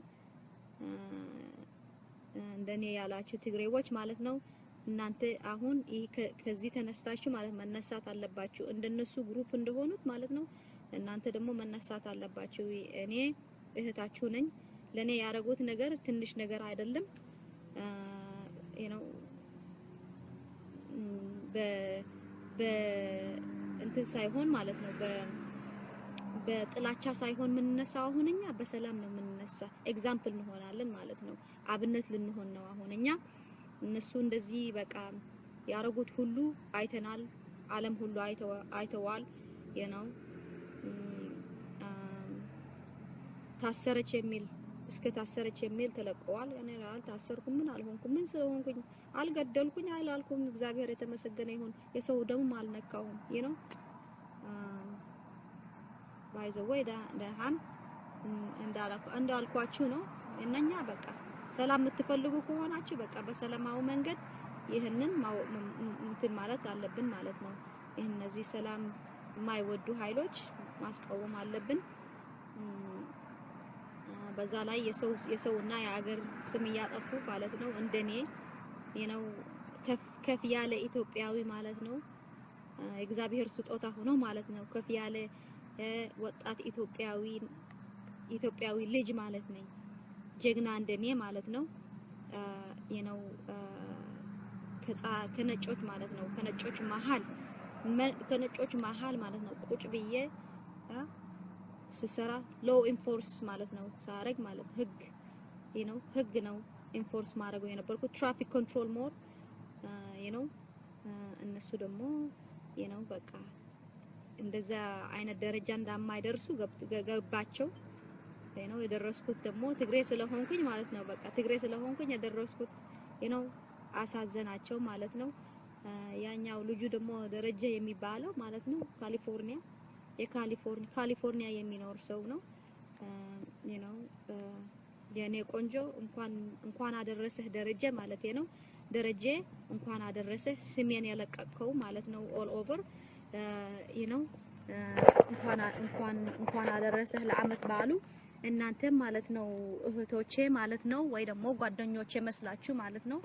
እንደኔ ያላችሁ ትግሬዎች ማለት ነው። እናንተ አሁን ከዚህ ተነስታችሁ ማለት መነሳት አለባችሁ። እንደነሱ ግሩፕ እንደሆኑት ማለት ነው። እናንተ ደግሞ መነሳት አለባችሁ። እኔ እህታችሁ ነኝ። ለኔ ያረጉት ነገር ትንሽ ነገር አይደለም። እንትን ሳይሆን ማለት ነው በጥላቻ ሳይሆን የምንነሳው አሁን እኛ በሰላም ነው የምንነሳ። ኤግዛምፕል እንሆናለን ማለት ነው። አብነት ልንሆን ነው አሁን እኛ። እነሱ እንደዚህ በቃ ያረጉት ሁሉ አይተናል። ዓለም ሁሉ አይተዋል። ታሰረች የሚል ተለቀዋል። እኔ አልታሰርኩም፣ ምን አልሆንኩም፣ ምን ስለሆንኩኝ አልገደልኩኝ አላልኩም። እግዚአብሔር የተመሰገነ ይሁን። የሰው ደም አልነካሁም። ባይ ዘ ወይ ደሃን እንዳልኳችሁ ነው። እነኛ በቃ ሰላም የምትፈልጉ ከሆናችሁ በቃ በሰላማዊ መንገድ ይህንን እንትን ማለት አለብን ማለት ነው። እነዚህ ሰላም የማይወዱ ኃይሎች ማስቃወም አለብን። በዛ ላይ የሰውና የሀገር ስም እያጠፉ ማለት ነው። እንደኔ ከፍ ያለ ኢትዮጵያዊ ማለት ነው። እግዚአብሔር ስጦታ ሆኖ ማለት ነው። ከፍ ያለ ወጣት ኢትዮጵያዊ ልጅ ማለት ነኝ። ጀግና እንደኔ ማለት ነው። ከነጮች ማለት ነው። ከነጮች መሃል ማለት ነው ቁጭ ብዬ ስሰራ ሎው ኢንፎርስ ማለት ነው ሳረግ ማለት ህግ ነው ኢንፎርስ ማድረገው የነበርኩት ትራፊክ ኮንትሮል ሞር እነሱ ደግሞ በቃ እንደዛ አይነት ደረጃ እንደማይደርሱ ገባቸው። የደረስኩት ደግሞ ትግሬ ስለሆንኩኝ ማለት ነው። በቃ ትግሬ ስለሆንኩኝ የደረስኩት አሳዘናቸው ማለት ነው። ያኛው ልጁ ደግሞ ደረጃ የሚባለው ማለት ነው ካሊፎርኒያ የሚኖር ሰው ነው። የኔ ቆንጆ እንኳን አደረሰህ ደረጀ ማለት ነው። ደረጀ እንኳን አደረሰህ ስሜን ያለቀቀው ማለት ነው። ኦል ኦቨር እንኳን አደረሰህ ለአመት በዓሉ። እናንተም ማለት ነው እህቶቼ ማለት ነው ወይ ደግሞ ጓደኞቼ መስላችሁ ማለት ነው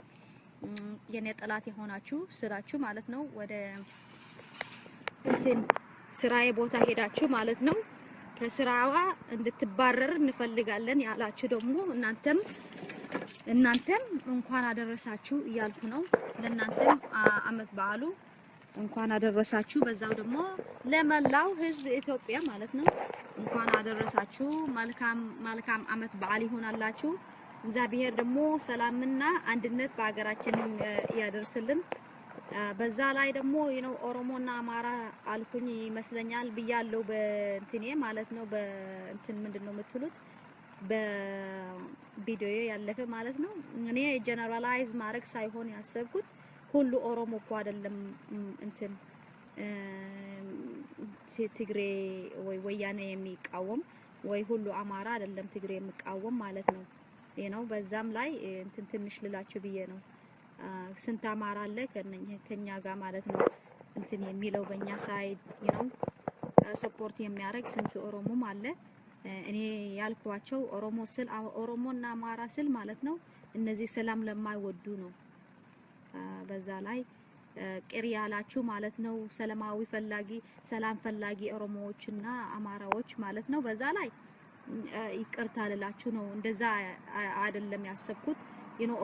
የኔ ጠላት የሆናችሁ ስራችሁ ማለት ነው ወደ ስራዬ ቦታ ሄዳችሁ ማለት ነው ከስራዋ እንድትባረር እንፈልጋለን ያላችሁ ደግሞ እናንተም እንኳን አደረሳችሁ እያልኩ ነው። ለእናንተም አመት በዓሉ እንኳን አደረሳችሁ። በዛው ደግሞ ለመላው ህዝብ ኢትዮጵያ ማለት ነው እንኳን አደረሳችሁ። መልካም አመት በዓል ይሆናላችሁ። እግዚአብሔር ደግሞ ሰላምና አንድነት በአገራችን ያደርስልን። በዛ ላይ ደግሞ ኦሮሞና አማራ አልኩኝ ይመስለኛል ብያለሁ በእንትኔ ማለት ነው። በእንትን ምንድነው የምትሉት በቪዲዮ ያለፈ ማለት ነው። እኔ ጀነራላይዝ ማድረግ ሳይሆን ያሰብኩት ሁሉ ኦሮሞ እኮ አይደለም እንትን ትግሬ ወይ ወያኔ የሚቃወም ወይ ሁሉ አማራ አይደለም ትግሬ የሚቃወም ማለት ነው። በዛም ላይ እንትን ትንሽ ልላችሁ ብዬ ነው። ስንት አማራ አለ ከኛ ጋር ማለት ነው እንትን የሚለው በእኛ ሳይድ ሰፖርት የሚያደርግ ስንት ኦሮሞም አለ። እኔ ያልኳቸው ኦሮሞ ስል ኦሮሞና አማራ ስል ማለት ነው እነዚህ ሰላም ለማይወዱ ነው። በዛ ላይ ቅር ያላችሁ ማለት ነው ሰላማዊ ፈላጊ ሰላም ፈላጊ ኦሮሞዎችና አማራዎች ማለት ነው። በዛ ላይ ይቅርታ ልላችሁ ነው። እንደዛ አይደለም ያሰብኩት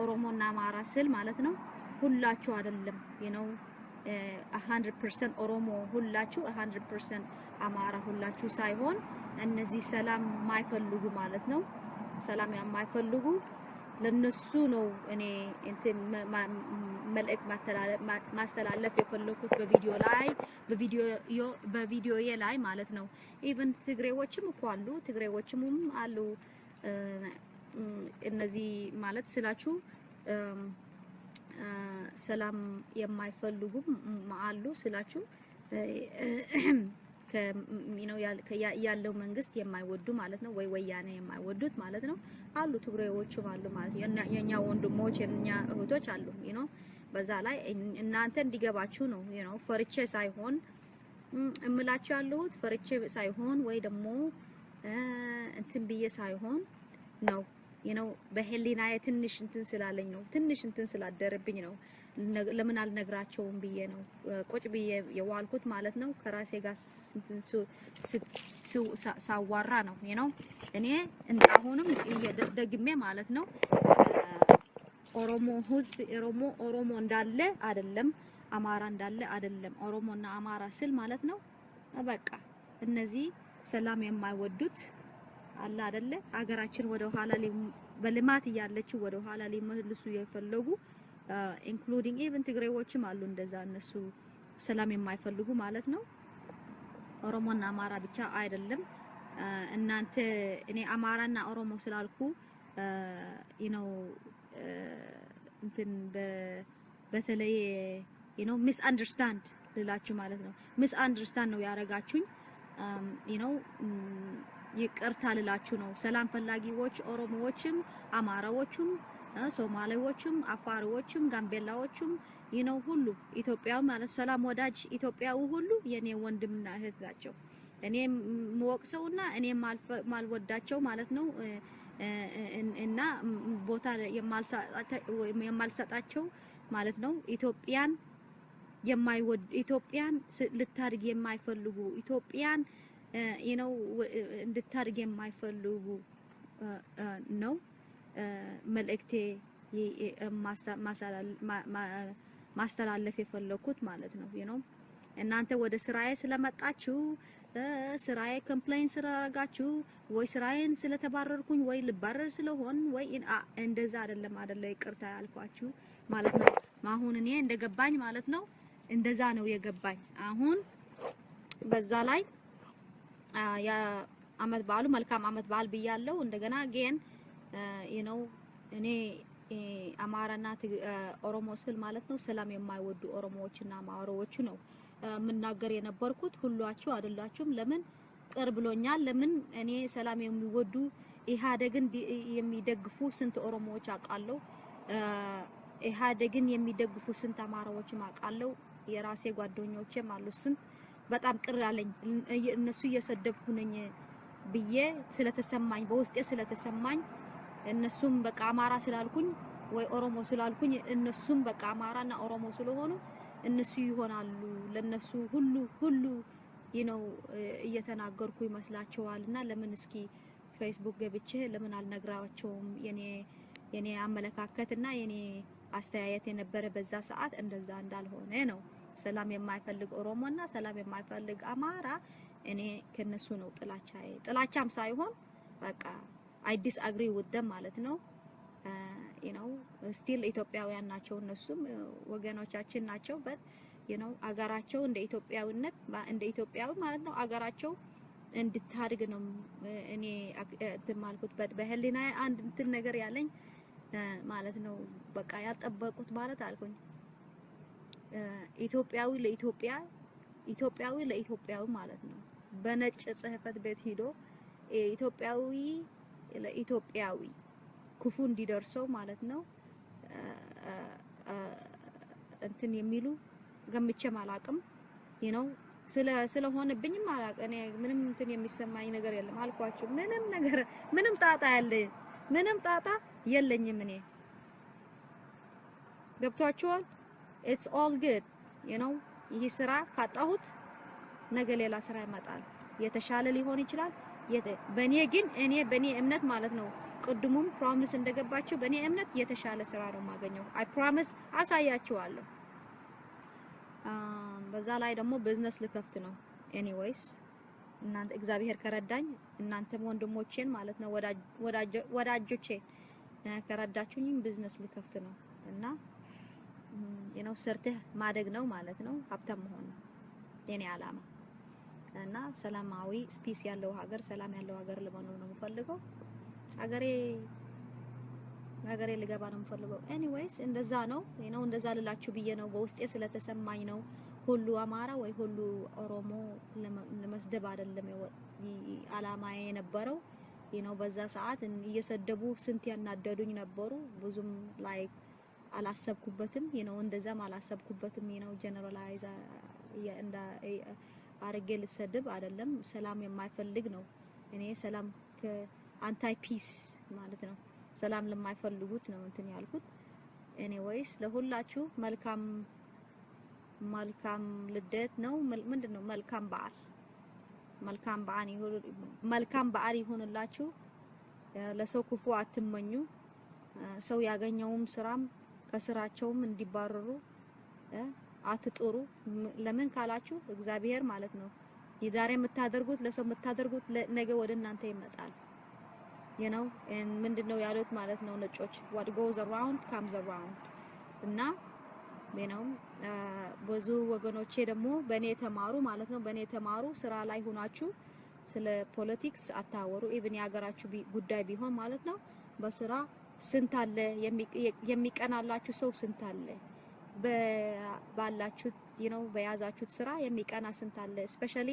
ኦሮሞና አማራ ስል ማለት ነው ሁላችሁ አይደለም 100% ኦሮሞ ሁላችሁ 100% አማራ ሁላችሁ ሳይሆን እነዚህ ሰላም የማይፈልጉ ማለት ነው ሰላም የማይፈልጉ ለነሱ ነው እኔ እንትን መልእክት ማስተላለፍ የፈለኩት በቪዲዮዬ ላይ ማለት ነው። ኢቭን ትግሬዎችም እኮ አሉ ትግሬዎችም አሉ እነዚህ ማለት ስላችሁ ሰላም የማይፈልጉም አሉ ስላችሁ ያለው መንግስት የማይወዱ ማለት ነው ወይ ወያኔ የማይወዱት ማለት ነው አሉ ትግሬዎችም አሉ ማለት የኛ ወንድሞች የኛ እህቶች አሉ በዛ ላይ እናንተ እንዲገባችሁ ነው ፈርቼ ሳይሆን እምላችሁ ያለሁት ፈርቼ ሳይሆን ወይ ደግሞ እንትን ብዬ ሳይሆን ነው በህሊናዬ ትንሽ እንትን ስላለኝ ነው ትንሽ እንትን ስላደረብኝ ነው ለምን አልነግራቸውም ብዬ ነው ቁጭ ብዬ የዋልኩት ማለት ነው ከራሴ ጋር ሳዋራ ነው እኔ አሁንም ደግሜ ማለት ነው ኦሮሞ ህዝብ ኦሮሞ እንዳለ አይደለም አማራ እንዳለ አይደለም ኦሮሞና አማራ ስል ማለት ነው በቃ እነዚህ ሰላም የማይወዱት አለ አይደለ አገራችን ወደ ኋላ በልማት ያለችው ወደ ኋላ ሊመልሱ የፈለጉ ኢንክሉዲንግ ኢቭን ትግሬዎችም አሉ እንደዛ እነሱ ሰላም የማይፈልጉ ማለት ነው ኦሮሞና አማራ ብቻ አይደለም እናንተ እኔ አማራና ኦሮሞ ስላልኩ እንትን በተለይ ሚስ አንደርስታንድ ልላችሁ ማለት ነው ሚስ አንደርስታንድ ነው ያረጋችሁኝ ይቅርታ ልላችሁ ነው ሰላም ፈላጊዎች ኦሮሞዎችም አማራዎችም ሶማሌዎችም አፋሮችም ጋምቤላዎችም ሁሉ ኢትዮጵያው ማለት ሰላም ወዳጅ ኢትዮጵያው ሁሉ የኔ ወንድምና እህት ናቸው እኔ የምወቅሰውና እኔ ማልወዳቸው ማለት ነው እና ቦታ የማልሰጣቸው ማለት ነው ኢትዮጵያን ልታድግ የማይፈልጉ ኢትዮጵያን እንድታድግ የማይፈልጉ ነው መልእክቴ ማስተላለፍ የፈለኩት ማለት ነው እናንተ ወደ ስራዬ ስለመጣችሁ ስራዬ ኮምፕሌን ስላደረጋችሁ ወይ ስራዬን ስለተባረርኩኝ ወይ ልባረር ስለሆን ወይ እንደዛ አይደለም ይቅርታ ያልኳችሁ ማለት ነው አሁን እኔ እንደገባኝ ማለት ነው እንደዛ ነው የገባኝ አሁን በዛ ላይ ያ አመት በዓሉ መልካም አመት በዓል ብያለሁ እንደገና ግን እኔ አማራና ኦሮሞ ስል ማለት ነው ሰላም የማይወዱ ኦሮሞዎችና አማራዎች ነው ምናገር የነበርኩት ሁላችሁ አይደላችሁም ለምን ቅር ብሎኛል ለምን እኔ ሰላም የሚወዱ ኢህአዴግን የሚደግፉ ስንት ኦሮሞዎች አውቃለሁ ኢህአዴግን የሚደግፉ ስንት አማራዎችም አውቃለሁ የራሴ ጓደኞቼም አሉ ስንት በጣም ቅር ያለኝ እነሱ እየሰደብኩ ነኝ ብዬ ስለተሰማኝ በውስጤ ስለተሰማኝ እነሱም በቃ አማራ ስላልኩኝ ወይ ኦሮሞ ስላልኩኝ እነሱም በቃ አማራና ኦሮሞ ስለሆኑ እነሱ ይሆናሉ ለነሱ ሁሉ እየተናገርኩ ይመስላቸዋልና ለምን እስኪ ፌስቡክ ገብቼ ለምን አልነግራቸውም የኔ አመለካከትና የኔ አስተያየት የነበረ በዛ ሰዓት እንደዛ እንዳልሆነ ነው ሰላም የማይፈልግ ኦሮሞና ሰላም የማይፈልግ አማራ እኔ ከነሱ ነው ጥላቻም ሳይሆን በቃ I disagree with them ማለት ነው still ኢትዮጵያውያን ናቸው እነሱም ወገኖቻችን ናቸው but አገራቸው እንደ ኢትዮጵያዊነት እንደ ኢትዮጵያዊ ማለት ነው አገራቸው እንድታድግ ነው እኔ ተማልኩት በህሊና አንድ እንትን ነገር ያለኝ ማለት ነው በቃ ያልጠበቁት ማለት አልኩኝ ኢትዮጵያዊ ለኢትዮጵያዊ ማለት ነው በነጭ ጽህፈት ቤት ሄዶ ኢትዮጵያዊ ለኢትዮጵያዊ ክፉ እንዲደርሰው ማለት ነው እንትን የሚሉ ገምቼ ማላቅም ስለሆነብኝም አላውቅም። እኔ ምንም እንትን የሚሰማኝ ነገር የለም አልኳችሁ። ምንም ነገር ምንም ጣጣ ምንም ጣጣ የለኝም እኔ። ገብቷችኋል? it's all good you know። ይህ ስራ ካጣሁት ነገ ሌላ ስራ ይመጣል፣ የተሻለ ሊሆን ይችላል። በእኔ እምነት ማለት ነው። ቅድሙም ፕሮሚስ እንደገባችሁ በእኔ እምነት የተሻለ ስራ ነው የማገኘው። አይ ፕሮሚስ አሳያችኋለሁ። በዛ ላይ ደግሞ ቢዝነስ ልከፍት ነው። ኤኒዌይስ እናንተ እግዚአብሔር ከረዳኝ እናንተም ወንድሞቼን ማለት ነው ወዳጆቼ ከረዳችሁኝ ቢዝነስ ልከፍት ነው እና የነው ሰርተህ ማደግ ነው ማለት ነው። ሀብታም መሆን ነው የኔ አላማ እና ሰላማዊ ስፒስ ያለው ሀገር፣ ሰላም ያለው ሀገር ለመኖር ነው የምፈልገው። ሀገሬ ልገባ ነው የምፈልገው። ኤኒዌይስ እንደዛ ነው የነው እንደዛ ልላችሁ ብዬ ነው፣ በውስጤ ስለተሰማኝ ነው። ሁሉ አማራ ወይ ሁሉ ኦሮሞ ለመስደብ አይደለም አላማዬ የነበረው የነው። በዛ ሰዓት እየሰደቡ ስንት ያናደዱኝ ነበሩ። ብዙም ላይክ አላሰብኩበትም የነው፣ እንደዛም አላሰብኩበትም የነው። ጀነራላይዝ እንዳ አርጌ ልሰድብ አይደለም። ሰላም የማይፈልግ ነው። እኔ ሰላም ከአንታይ ፒስ ማለት ነው። ሰላም ለማይፈልጉት ነው እንትን ያልኩት። ኤኒዌይስ ለሁላችሁ መልካም ልደት ነው ምንድነው? መልካም በዓል ይሁንላችሁ። ለሰው ክፉ አትመኙ። ሰው ያገኘውም ስራም ከስራቸውም እንዲባረሩ አትጥሩ። ለምን ካላችሁ እግዚአብሔር ማለት ነው የዛሬ የምታደርጉት ለሰው የምታደርጉት ነገ ወደ እናንተ ይመጣል። you know ምንድነው ያሉት ማለት ነው ነጮች what goes around comes around። እና you know ብዙ ወገኖቼ ደግሞ በእኔ ተማሩ ማለት ነው። በእኔ ተማሩ። ስራ ላይ ሆናችሁ ስለ ፖለቲክስ አታወሩ። ኢቭን የሀገራችሁ ጉዳይ ቢሆን ማለት ነው። በስራ ስንት አለ የሚቀናላችሁ ሰው ስንት አለ? ባላችሁት you know በያዛችሁት ስራ የሚቀና ስንት አለ? ስፔሻሊ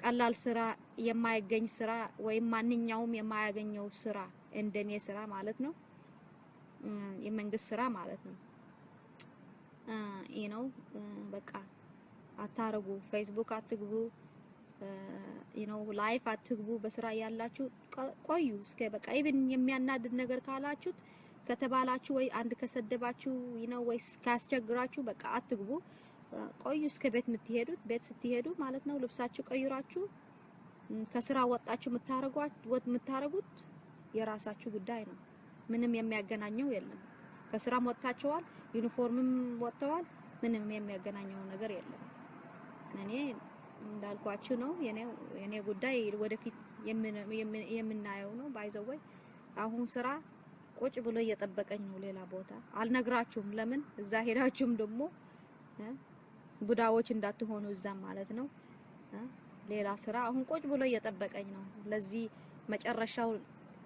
ቀላል ስራ የማይገኝ ስራ ወይም ማንኛውም የማያገኘው ስራ እንደኔ ስራ ማለት ነው። የመንግስት ስራ ማለት ነው። you know በቃ አታረጉ። ፌስቡክ አትግቡ፣ you know ላይፍ አትግቡ። በስራ ያላችሁ ቆዩ እስከ በቃ ኢቭን የሚያናድድ ነገር ካላችሁት ከተባላችሁ ወይ አንድ ከሰደባችሁ you know ወይስ ካስቸግራችሁ በቃ አትግቡ። ቆዩ እስከ ቤት ስትሄዱ ማለት ነው። ልብሳችሁ ቀይራችሁ ከስራ ወጣችሁ የምታረጉት የራሳችሁ ጉዳይ ነው። ምንም የሚያገናኘው የለም። ከስራም ወጣችኋል፣ ዩኒፎርምም ወጥተዋል። ምንም የሚያገናኘው ነገር የለም። እኔ እንዳልኳችሁ ነው የኔ ጉዳይ ወደፊት የምናየው ነው። ባይዘወይ አሁን ስራ ቁጭ ብሎ እየጠበቀኝ ነው። ሌላ ቦታ አልነግራችሁም። ለምን እዛ ሄዳችሁም ደግሞ ቡዳዎች እንዳትሆኑ እዛም ማለት ነው። ሌላ ስራ አሁን ቁጭ ብሎ እየጠበቀኝ ነው። ለዚህ መጨረሻው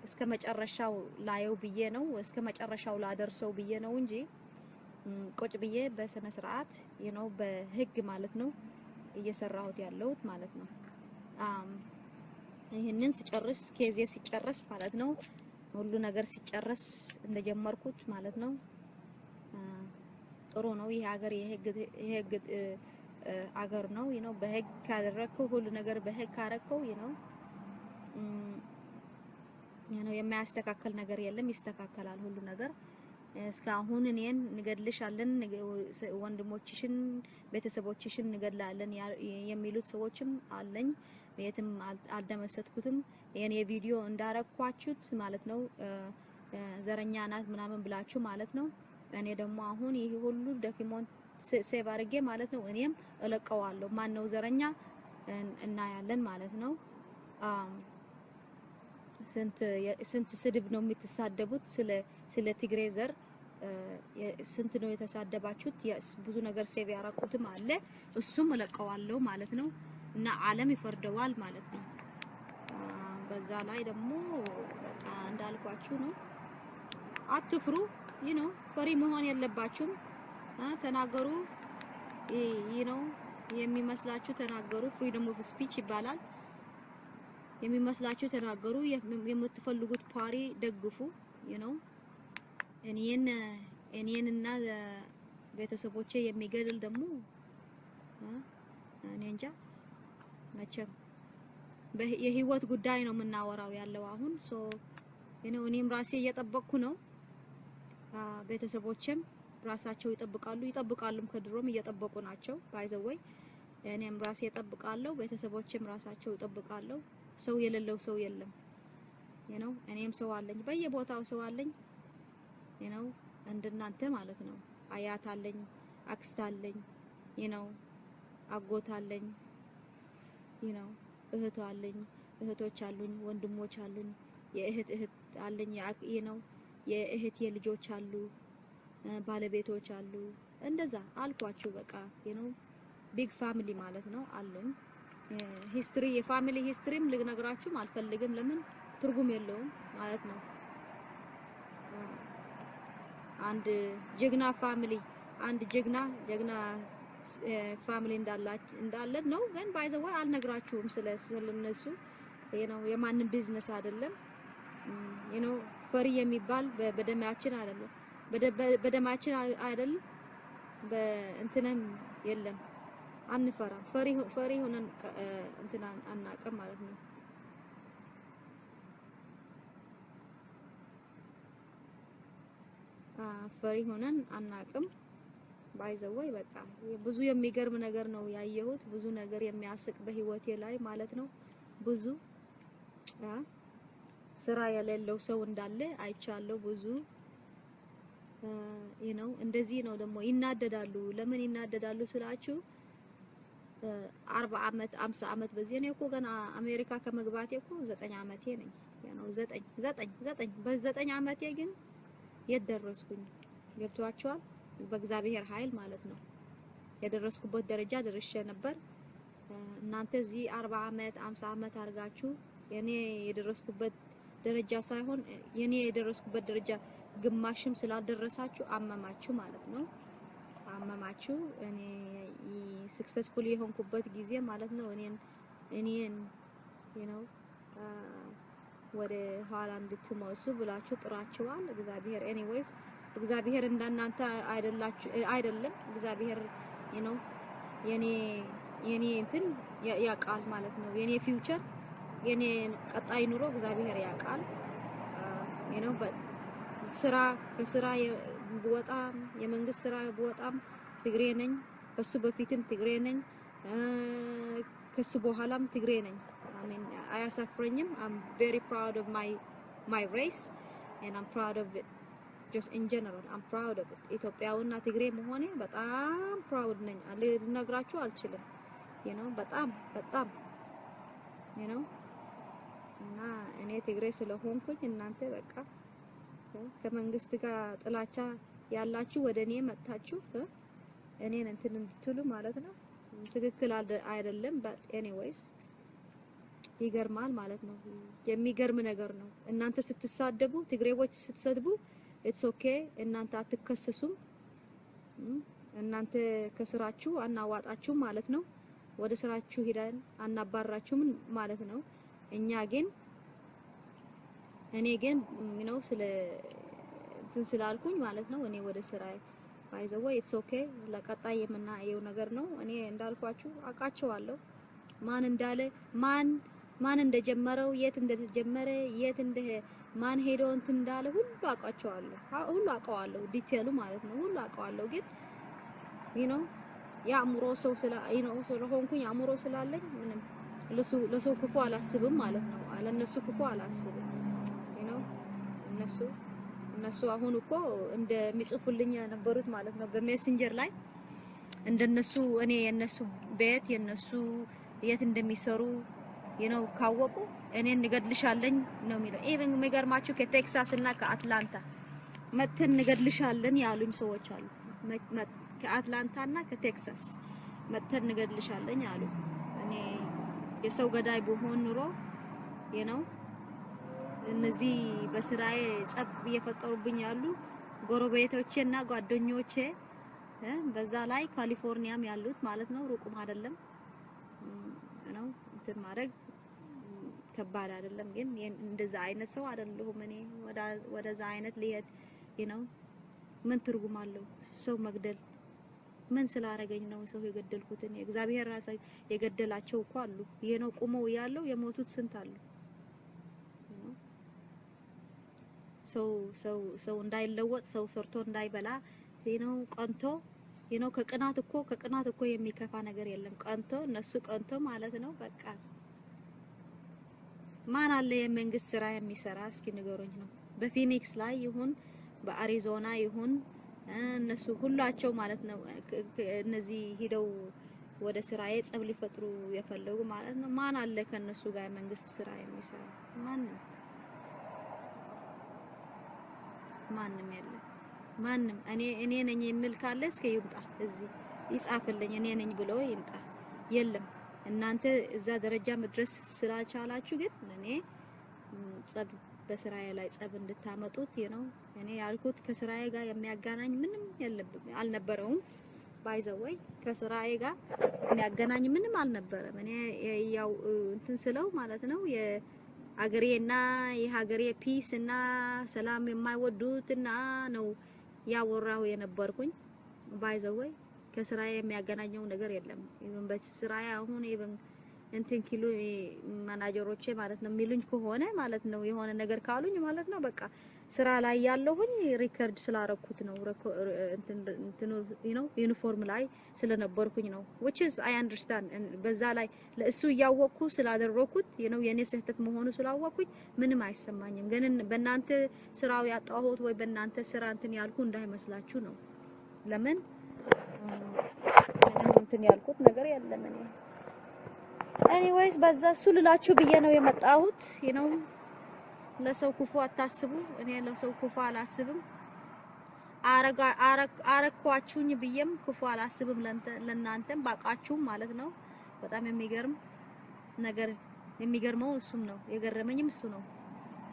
እስከ መጨረሻው ላየው ብዬ ነው፣ እስከ መጨረሻው ላደርሰው ብዬ ነው እንጂ ቁጭ ብዬ በስነ ስርዓት you know በህግ ማለት ነው እየሰራሁት ያለሁት ማለት ነው። ይሄንን ሲጨርስ ኬዜ ሲጨርስ ማለት ነው ሁሉ ነገር ሲጨርስ እንደጀመርኩት ማለት ነው። ጥሩ ነው። ይሄ ሀገር የህግ አገር ነው you know በህግ ካደረከው ሁሉ ነገር በህግ ካረከው you know የማያስተካከል ነገር የለም። ይስተካከላል ሁሉ ነገር። እስካሁን እኔን እንገድልሻለን፣ ወንድሞችሽን፣ ቤተሰቦችሽን እንገድላለን የሚሉት ሰዎችም አለኝ። የትም አልደመሰጥኩትም። የኔ ቪዲዮ እንዳረኳችሁት ማለት ነው ዘረኛ ናት ምናምን ብላችሁ ማለት ነው። እኔ ደግሞ አሁን ይሄ ሁሉ ዶክመንት ሴቭ አድርጌ ማለት ነው እኔም እለቀዋለሁ። ማን ነው ዘረኛ እናያለን ማለት ነው። ስንት ስድብ ነው የምትሳደቡት? ስለ ትግሬ ዘር ስንት ነው የተሳደባችሁት? ብዙ ነገር ሴቭ ያረኩትም አለ፣ እሱም እለቀዋለሁ ማለት ነው። እና ዓለም ይፈርደዋል ማለት ነው። በዛ ላይ ደግሞ በቃ እንዳልኳችሁ ነው። አትፍሩ you know ፈሪ መሆን የለባችሁም። ተናገሩ you know የሚመስላችሁ ተናገሩ። ፍሪደም ኦፍ ስፒች ይባላል። የሚመስላችሁ ተናገሩ። የምትፈልጉት ፓሪ ደግፉ you know እኔንና ቤተሰቦቼ የሚገድል ደግሞ እኔ እንጃ መቼም የህይወት ጉዳይ ነው የምናወራው ያለው አሁን እኔም ራሴ እየጠበቅኩ ነው። ቤተሰቦችም ራሳቸው ይጠብቃሉም ከድሮም እየጠበቁ ናቸው። ባይዘወይ እኔም ራሴ እጠብቃለሁ፣ ቤተሰቦችም ራሳቸው ይጠብቃሉ። ሰው የሌለው ሰው የለም። እኔም ሰው አለኝ፣ በየቦታው ሰው አለኝ። እንደናንተ ማለት ነው። አያት አለኝ፣ አክስት አለኝ፣ አጎት አለኝ፣ እህት አለኝ፣ እህቶች አሉኝ፣ ወንድሞች አሉኝ፣ የእህት አለኝ፣ የእህት የልጆች አሉ፣ ባለቤቶች አሉ። እንደዛ አልኳችሁ በቃ ቢግ ፋሚሊ ማለት ነው አሉኝ። የፋሚሊ ሂስትሪም ልነግራችሁም አልፈልግም። ለምን ትርጉም የለውም ማለት ነው። አንድ ጀግና ፋሚሊ ጀግና ፋሚሊ እንዳለን ነው። ግን ባይዘው አልነግራችሁም ስለነሱ የማንም ቢዝነስ አይደለም። ፈሪ የሚባል በደማችን አይደለም፣ በደማችን አይደለም፣ በእንትንም የለም። አንፈራም። ፈሪ ሆነን እንትና አናውቅም ማለት ነው። ፈሪ ሆነን አናውቅም። ባይዘወይ በቃ ብዙ የሚገርም ነገር ነው ያየሁት። ብዙ ነገር የሚያስቅ በህይወቴ ላይ ማለት ነው። ብዙ ስራ የሌለው ሰው እንዳለ አይቻለሁ። ብዙ እንደዚህ ነው ደግሞ ይናደዳሉ። ለምን ይናደዳሉ ስላችሁ 40 አመት 50 አመት በዚህ ነው እኮ ገና አሜሪካ ከመግባቴ እኮ 9 አመቴ ነኝ። በ9 አመቴ ግን የት ደረስኩኝ? ገብቷቸዋል። በእግዚአብሔር ኃይል ማለት ነው የደረስኩበት ደረጃ ደርሼ ነበር። እናንተ እዚህ 40 አመት 50 አመት አድርጋችሁ የኔ የደረስኩበት ደረጃ ሳይሆን የኔ የደረስኩበት ደረጃ ግማሽም ስላልደረሳችሁ አመማችሁ ማለት ነው። አመማችሁ። እኔ ሰክሰስፉል የሆንኩበት ጊዜ ማለት ነው እኔን ወደ ኋላ እንድትመሱ ብላችሁ ጥራችኋል። እግዚአብሔር ኤኒዌይስ እግዚአብሔር እንደናንተ አይደለም። እግዚአብሔር የኔ እንትን ያውቃል ማለት ነው። የኔ ፊውቸር የኔ ቀጣይ ኑሮ እግዚአብሔር ያውቃል። ከስራ ብወጣም የመንግስት ስራ ብወጣም ትግሬ ነኝ። ከሱ በፊትም ትግሬ ነኝ። ከሱ በኋላም ትግሬ ነኝ። አያሳፍረኝም። I'm very proud of my race and I'm proud of it just in general. I'm proud of it. ኢትዮጵያውና ትግሬ መሆኔ በጣም proud ነኝ። ልነግራችሁ አልችልም። በጣም እና እኔ ትግሬ ስለሆንኩኝ እናንተ በቃ ከመንግስት ጋር ጥላቻ ያላችሁ ወደ እኔ መጣችሁ እኔን እንትን እንድትሉ ማለት ነው። ትክክል አይደለም። but anyways ይገርማል ማለት ነው። የሚገርም ነገር ነው። እናንተ ስትሳደቡ፣ ትግሬዎች ስትሰድቡ it's okay። እናንተ አትከሰሱም። እናንተ ከስራችሁ አናዋጣችሁ ማለት ነው። ወደ ስራችሁ ሄደን አናባራችሁም ማለት ነው። እኔ ግን ስለ እንትን ስላልኩኝ ማለት ነው እኔ ወደ ስራዬ ባይዘው it's okay። ለቀጣይ የምናየው ነገር ነው። እኔ እንዳልኳችሁ አውቃቸዋለሁ ማን እንዳለ ማን እንደጀመረው የት እንደተጀመረ ማን ሄዶ እንትን እንዳለ ሁሉ አውቃቸዋለሁ። ዲቴሉ ማለት ነው ሁሉ አውቃለሁ። ግን የአእምሮ ሰው ስለሆንኩኝ አእምሮ ስላለኝ ምንም ለሰው ክፉ አላስብም ማለት ነው። ለነሱ ክፉ አላስብም። እነሱ አሁን እኮ እንደሚጽፉልኝ የነበሩት ማለት ነው በሜሴንጀር ላይ እንደነሱ እኔ የነሱ ቤት የነሱ የት እንደሚሰሩ ካወቁ እኔን እንገድልሻለን ነው የሚለው። ኢቭን የሚገርማችሁ ከቴክሳስ እና ከአትላንታ መተን እንገድልሻለን ያሉኝ ሰዎች አሉ። ከአትላንታ እና ከቴክሳስ መተን እንገድልሻለን ያሉ። እኔ የሰው ገዳይ ብሆን ኑሮ እነዚህ በስራዬ ጸብ እየፈጠሩብኝ ያሉ ጎረቤቶቼና ጓደኞቼ በዛ ላይ ካሊፎርኒያም ያሉት ማለት ነው ሩቁም አይደለም እንትን ማድረግ ከባድ አይደለም። ግን እንደዛ አይነት ሰው አይደለሁም እኔ። ወደዛ አይነት ሊሄድ ምን ትርጉም አለው ሰው መግደል? ምን ስላረገኝ ነው ሰው የገደልኩት? እኔ እግዚአብሔር ራሱ የገደላቸው እኮ አሉ። ይሄ ነው ቆመው ያለው የሞቱት ስንት አሉ። ሰው እንዳይለወጥ ሰው ሰርቶ እንዳይበላ ነው ቀንቶ ነው። ከቅናት እኮ የሚከፋ ነገር የለም። ቀንቶ እነሱ ቀንቶ ማለት ነው። በቃ ማን አለ የመንግስት ስራ የሚሰራ እስኪ ንገሩኝ ነው። በፊኒክስ ላይ ይሁን በአሪዞና ይሁን እነሱ ሁላቸው ማለት ነው እነዚህ ሄደው ወደ ስራዬ ጸብ ሊፈጥሩ የፈለጉ ማለት ነው። ማን አለ ከነሱ ጋር የመንግስት ስራ የሚሰራ? ማንም የለም። ማንም እኔ ነኝ የሚል ካለ እስኪ ይምጣ፣ እዚህ ይጻፍልኝ፣ እኔ ነኝ ብሎ ይምጣ። የለም እናንተ እዛ ደረጃ መድረስ ስላልቻላችሁ ግን እኔ ጸብ በስራዬ ላይ ጸብ እንድታመጡት ነው እኔ ያልኩት። ከስራዬ ጋር የሚያገናኝ ምንም አልነበረውም። ባይዘወይ ከስራዬ ጋር የሚያገናኝ ምንም አልነበረም። እኔ ያው እንትን ስለው ማለት ነው የአገሬና የሀገሬ ፒስ እና ሰላም የማይወዱትና ነው ያወራው የነበርኩኝ። ባይዘወይ ከስራዬ የሚያገናኘው ነገር የለም። ኢቭን በስራዬ አሁን ኢቭን እንትን ኪሎ ማናጀሮቼ ማለት ነው የሚሉኝ ከሆነ ማለት ነው የሆነ ነገር ካሉኝ ማለት ነው በቃ ስራ ላይ ያለሁኝ ሪከርድ ስላረኩት ነው እንትን ዩኒፎርም ላይ ስለነበርኩኝ ነው which is I understand በዛ ላይ ለእሱ ያወቅኩ ስላደረኩት የኔ ስህተት መሆኑ ስላወቅኩኝ ምንም አይሰማኝም። ግን በእናንተ ስራው ያጣሁት ወይ በእናንተ ስራ እንትን ያልኩ እንዳይመስላችሁ ነው። ለምን ምንም እንትን ያልኩት ነገር የለም። anyways በዛ እሱ ልላችሁ ብዬ ነው የመጣሁት። ለሰው ክፉ አታስቡ። እኔ ለሰው ክፉ አላስብም። አረኳችሁኝ ብዬም ክፉ አላስብም ለእናንተም ባቃችሁም ማለት ነው። በጣም የሚገርም ነገር የሚገርመው እሱም ነው የገረመኝም እሱ ነው።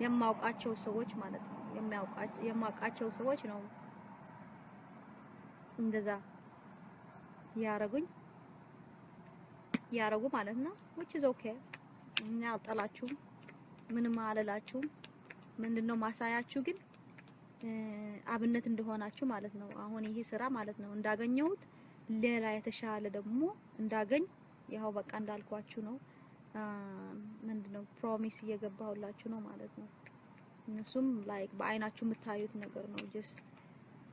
የማውቃቸው ሰዎች ማለት ነው የማውቃቸው ሰዎች ነው እንደዛ ያረጉ ማለት ነው which is okay። እኛ አልጠላችሁም ምንም አላላችሁም። ምንድነው ማሳያችሁ ግን አብነት እንደሆናችሁ ማለት ነው። አሁን ይሄ ስራ ማለት ነው እንዳገኘሁት ሌላ የተሻለ ደግሞ እንዳገኝ ያው በቃ እንዳልኳችሁ ነው። ምንድነው ፕሮሚስ እየገባሁላችሁ ነው ማለት ነው። እነሱም ላይክ በአይናችሁ የምታዩት ነገር ነው። ጀስት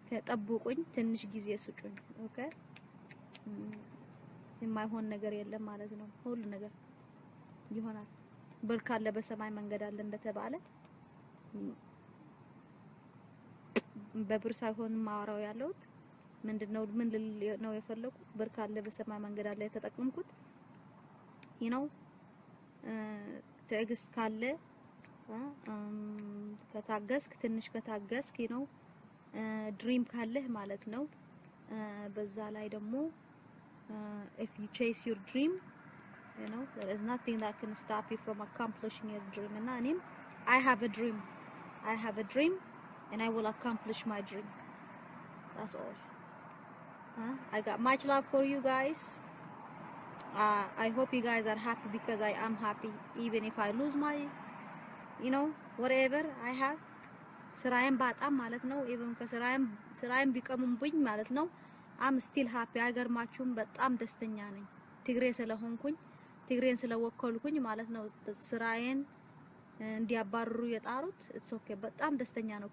ከጠብቁኝ ትንሽ ጊዜ ስጡኝ። ኦኬ የማይሆን ነገር የለም ማለት ነው። ሁሉ ነገር ይሆናል። ብር ካለ በሰማይ መንገድ አለ እንደተባለ በብር ሳይሆን ማወራው ያለሁት ምንድነው ምን ነው የፈለኩት ብር ካለ በሰማይ መንገድ አለ የተጠቀምኩት ትዕግስት ካለ ከታገስክ ትንሽ ከታገስክ ድሪም ካለህ ማለት ነው። በዛ ላይ ደግሞ if you chase your dream there is nothing that can stop you from accomplishing your dream. And I have a dream and I will accomplish my dream. That's all. I got much love for you guys. I hope you guys are happy because I am happy even if I lose my whatever I have. ስራዬን ባጣም ማለት ነው even ከስራዬን ቢቀሙብኝ ማለት ነው I'm still happy። አይገርማችሁም? በጣም ደስተኛ ነኝ። ትግሬን ስለወከልኩኝ ማለት ነው ስራዬን እንዲያባርሩ የጣሩት it's okay። በጣም ደስተኛ ነው።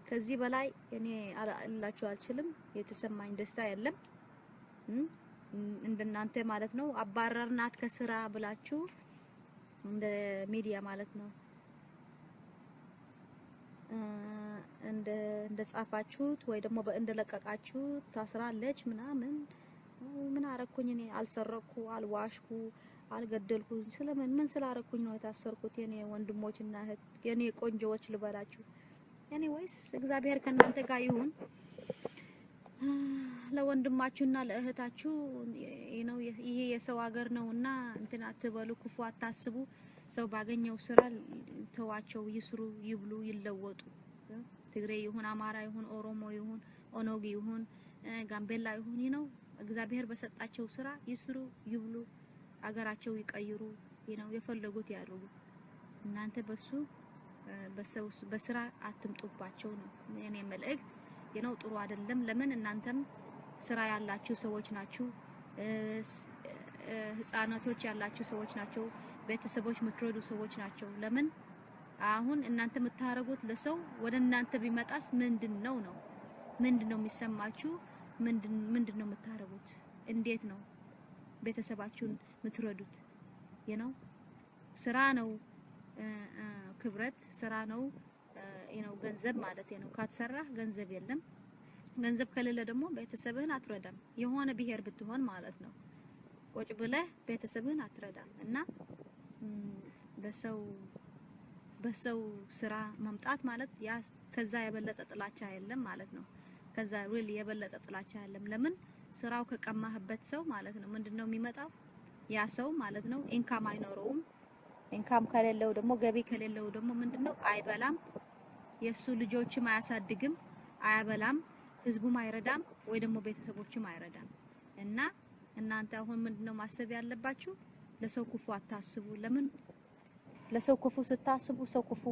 ከዚህ በላይ እኔ አላላችሁ አልችልም። የተሰማኝ ደስታ የለም እንደናንተ ማለት ነው። አባረርናት ከስራ ብላችሁ እንደ ሚዲያ ማለት ነው እንደ ጻፋችሁት ወይ ደግሞ እንደለቀቃችሁት ታስራለች ምናምን ምን አረኩኝ? እኔ አልሰረኩ፣ አልዋሽኩ፣ አልገደልኩኝ። ስለምን ምን ስላረኩኝ ነው የታሰርኩት? የኔ ወንድሞችና እህት የኔ ቆንጆዎች ልበላችሁ። ኤኒዌይስ እግዚአብሔር ከእናንተ ጋር ይሁን። ለወንድማችሁና ለእህታችሁ ይሄ የሰው ሀገር ነውና እንትን አትበሉ፣ ክፉ አታስቡ። ሰው ባገኘው ስራ ተዋቸው፣ ይስሩ፣ ይብሉ፣ ይለወጡ። ትግሬ ይሁን አማራ ይሁን ኦሮሞ ይሁን ኦኖግ ይሁን ጋምቤላ ይሁን እግዚአብሔር በሰጣቸው ስራ ይስሩ፣ ይብሉ፣ አገራቸው ይቀይሩ፣ የፈለጉት ያድርጉ። እናንተ በስራ አትምጡባቸው ነው የኔ መልእክት። ጥሩ አይደለም። ለምን እናንተም ስራ ያላችሁ ሰዎች ናችሁ። ህፃናቶች ያላችሁ ሰዎች ናቸው። ቤተሰቦች የምትረዱ ሰዎች ናቸው። ለምን አሁን እናንተ የምታረጉት ለሰው ወደ እናንተ ቢመጣስ ምንድነው ነው? ምንድነው የሚሰማችሁ? ምንድነው የምታረጉት? እንዴት ነው ቤተሰባችሁን የምትረዱት? የነው ስራ ነው ክብረት፣ ስራ ነው ገንዘብ ማለት ነው። ካትሰራህ ገንዘብ የለም። ገንዘብ ከሌለ ደግሞ ቤተሰብህን አትረዳም። የሆነ ብሄር ብትሆን ማለት ነው። ቁጭ ብለህ ቤተሰብህን አትረዳም። እና በሰው ስራ መምጣት ማለት ያ ከዛ የበለጠ ጥላቻ የለም ማለት ነው። ከዛ ሪል የበለጠ ጥላቻ የለም። ለምን ስራው ከቀማህበት ሰው ማለት ነው ምንድነው የሚመጣው? ያ ሰው ማለት ነው ኢንካም አይኖረውም። ኢንካም ከሌለው ደግሞ ገቢ ከሌለው ደግሞ ምንድነው አይበላም። የሱ ልጆችም አያሳድግም፣ አያበላም፣ ህዝቡም አይረዳም፣ ወይ ደግሞ ቤተሰቦችም አይረዳም። እና እናንተ አሁን ምንድነው ማሰብ ያለባችሁ? ለሰው ክፉ አታስቡ። ለምን ለሰው ክፉ ስታስቡ ሰው ክፉ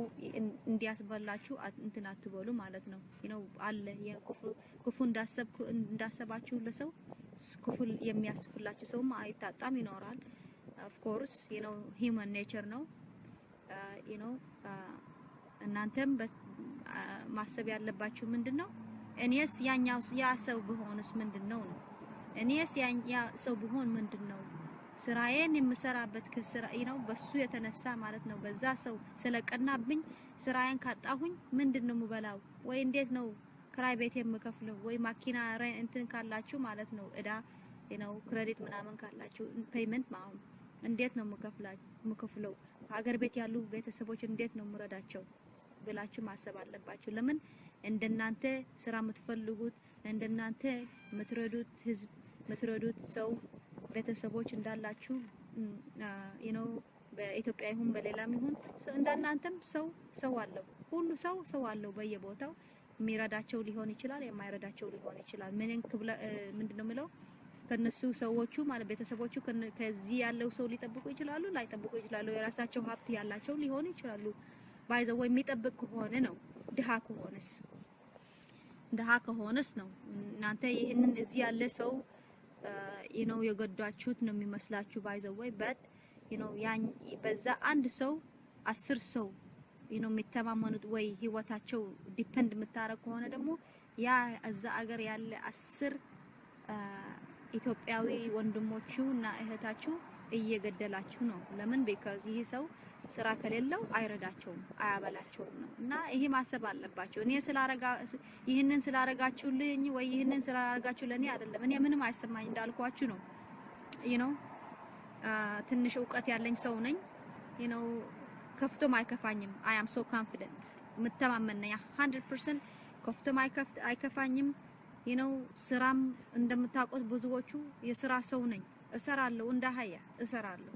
እንዲያስበላችሁ እንትን አትበሉ ማለት ነው። አለ ክፉ እንዳሰባችሁ ለሰው ክፉ የሚያስብላችሁ ሰውም አይታጣም ይኖራል። ኦፍ ኮርስ ሂውመን ኔቸር ነው። እናንተም ማሰብ ያለባችሁ ምንድነው እኔስ ያ ሰው ብሆንስ ምንድነው ነው? እኔስ ያ ሰው ብሆን ምንድነው? ስራዬን የምሰራበት ከስራ በሱ የተነሳ ማለት ነው። በዛ ሰው ስለቀናብኝ ስራዬን ካጣሁኝ ምንድነው የምበላው? ወይ እንዴት ነው ክራይ ቤት የምከፍለው? ወይ ማኪና እንትን ካላችሁ ማለት ነው እዳ ክሬዲት ምናምን ካላችሁ ፔይመንት ማለት እንዴት ነው የምከፍለው? ሀገር ቤት ያሉ ቤተሰቦች እንዴት ነው የምረዳቸው ብላችሁ ማሰብ አለባችሁ። ለምን እንደናንተ ስራ የምትፈልጉት እንደናንተ የምትረዱት ህዝብ የምትረዱት ሰው ቤተሰቦች እንዳላችሁ በኢትዮጵያ ይሁን በሌላም ይሁን እንደናንተም ሰው አለው። ሁሉ ሰው አለው በየቦታው የሚረዳቸው ሊሆን ይችላል፣ የማይረዳቸው ሊሆን ይችላል። ምንድነው የምለው ከነሱ ሰዎቹ ማለት ቤተሰቦቹ ከዚህ ያለው ሰው ሊጠብቁ ይችላሉ፣ ላይጠብቁ ይችላሉ። የራሳቸው ሀብት ያላቸው ሊሆኑ ይችላሉ። ባይዘው የሚጠብቅ ከሆነ ነው። ድሃ ከሆነስ ነው እናንተ ይሄንን እዚህ ያለ ሰው የገዷችሁት ነው የሚመስላችሁ። ባይዘው በዛ አንድ ሰው 10 ሰው የሚተማመኑት ወይ ህይወታቸው ዲፔንድ የምታረግ ከሆነ ደግሞ ያ እዛ አገር ያለ 10 ኢትዮጵያዊ ወንድሞቹ እና እህታችሁ እየገደላችሁ ነው። ለምን ቢካዝ ይህ ሰው ስራ ከሌለው አይረዳቸውም፣ አያበላቸውም ነው። እና ይሄ ማሰብ አለባቸው። ይህንን ስላረጋችሁልኝ ወይ ይህንን ስላረጋችሁ ለኔ አይደለም። እኔ ምንም አይሰማኝ እንዳልኳችሁ ነው። ትንሽ እውቀት ያለኝ ሰው ነኝ። ከፍቶም አይከፋኝም። I am so confident መተማመን ነኝ 100% ከፍቶም አይከፋኝም። ስራም እንደምታውቁት ብዙዎቹ የስራ ሰው ነኝ። እሰራለሁ፣ እንደ ሀያ እሰራለሁ።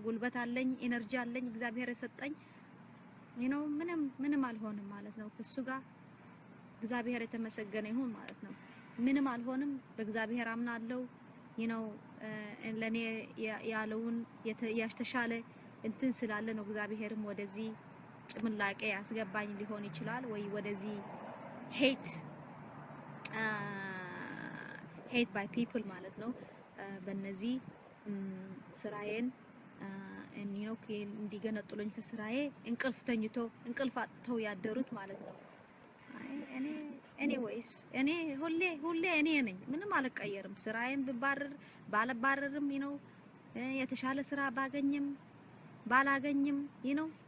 ጉልበት አለኝ፣ ኤነርጂ አለኝ፣ እግዚአብሔር የሰጠኝ ምንም አልሆንም ማለት ነው። ከሱ ጋር እግዚአብሔር የተመሰገነ ይሁን ማለት ነው። ምንም አልሆንም፣ በእግዚአብሔር አምናለሁ። ለኔ ያለውን የተሻለ እንትን ስላለ ነው እግዚአብሔርም ወደዚህ ጭምላቄ ያስገባኝ ሊሆን ይችላል። ወይ ወደዚህ ሄት ባይ ፒፕል ማለት ነው። በእነዚህ ስራዬን እንዲገነጥሉኝ ከስራዬ እንቅልፍ አጥተው ያደሩት ማለት ነው። ኤኒዌይስ እኔ ሁሌ እኔ ነኝ፣ ምንም አልቀየርም። ስራዬን ባልባረርም የተሻለ ስራ ባገኝም ባላገኝም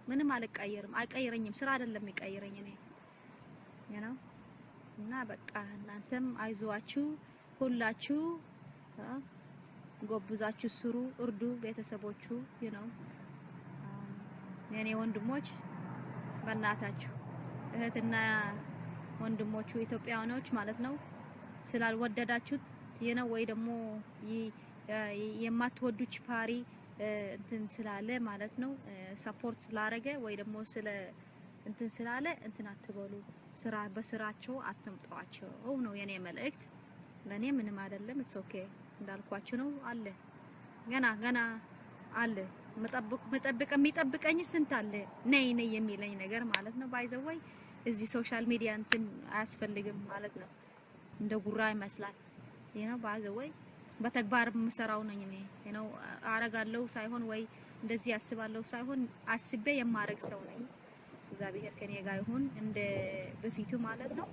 ምንም አልቀየርም፣ አይቀይረኝም። ስራ አይደለም የሚቀይረኝ እኔ እና በቃ እናንተም አይዟችሁ፣ ሁላችሁ ጎብዛችሁ ስሩ፣ እርዱ ቤተሰቦቹ የኔ ወንድሞች በእናታችሁ እህትና ወንድሞቹ ኢትዮጵያውያኖች ማለት ነው ስላልወደዳችሁት ወይ ደግሞ የማትወዱት ፓሪ እንትን ስላለ ማለት ነው ሰፖርት ስላረገ ወይ ደግሞ እንትን ስላለ እንትን አትበሉ። በስራቸው አትምጧቸው ነው የኔ መልእክት። ለኔ ምንም አይደለም። ኢትስ ኦኬ እንዳልኳችሁ ነው። አለ ገና አለ የሚጠብቀኝ ስንት አለ ነይ የሚለኝ ነገር ማለት ነው። ባይዘወይ እዚህ ሶሻል ሚዲያ እንትን አያስፈልግም ማለት ነው። እንደ ጉራ ይመስላል። ነው ባዘወይ በተግባር የምሰራው ነኝ እኔ ነው አረጋለሁ ሳይሆን ወይ እንደዚህ አስባለሁ ሳይሆን አስቤ የማረግ ሰው ነኝ። እግዚአብሔር ከኔ ጋር ይሁን እንደ በፊቱ ማለት ነው።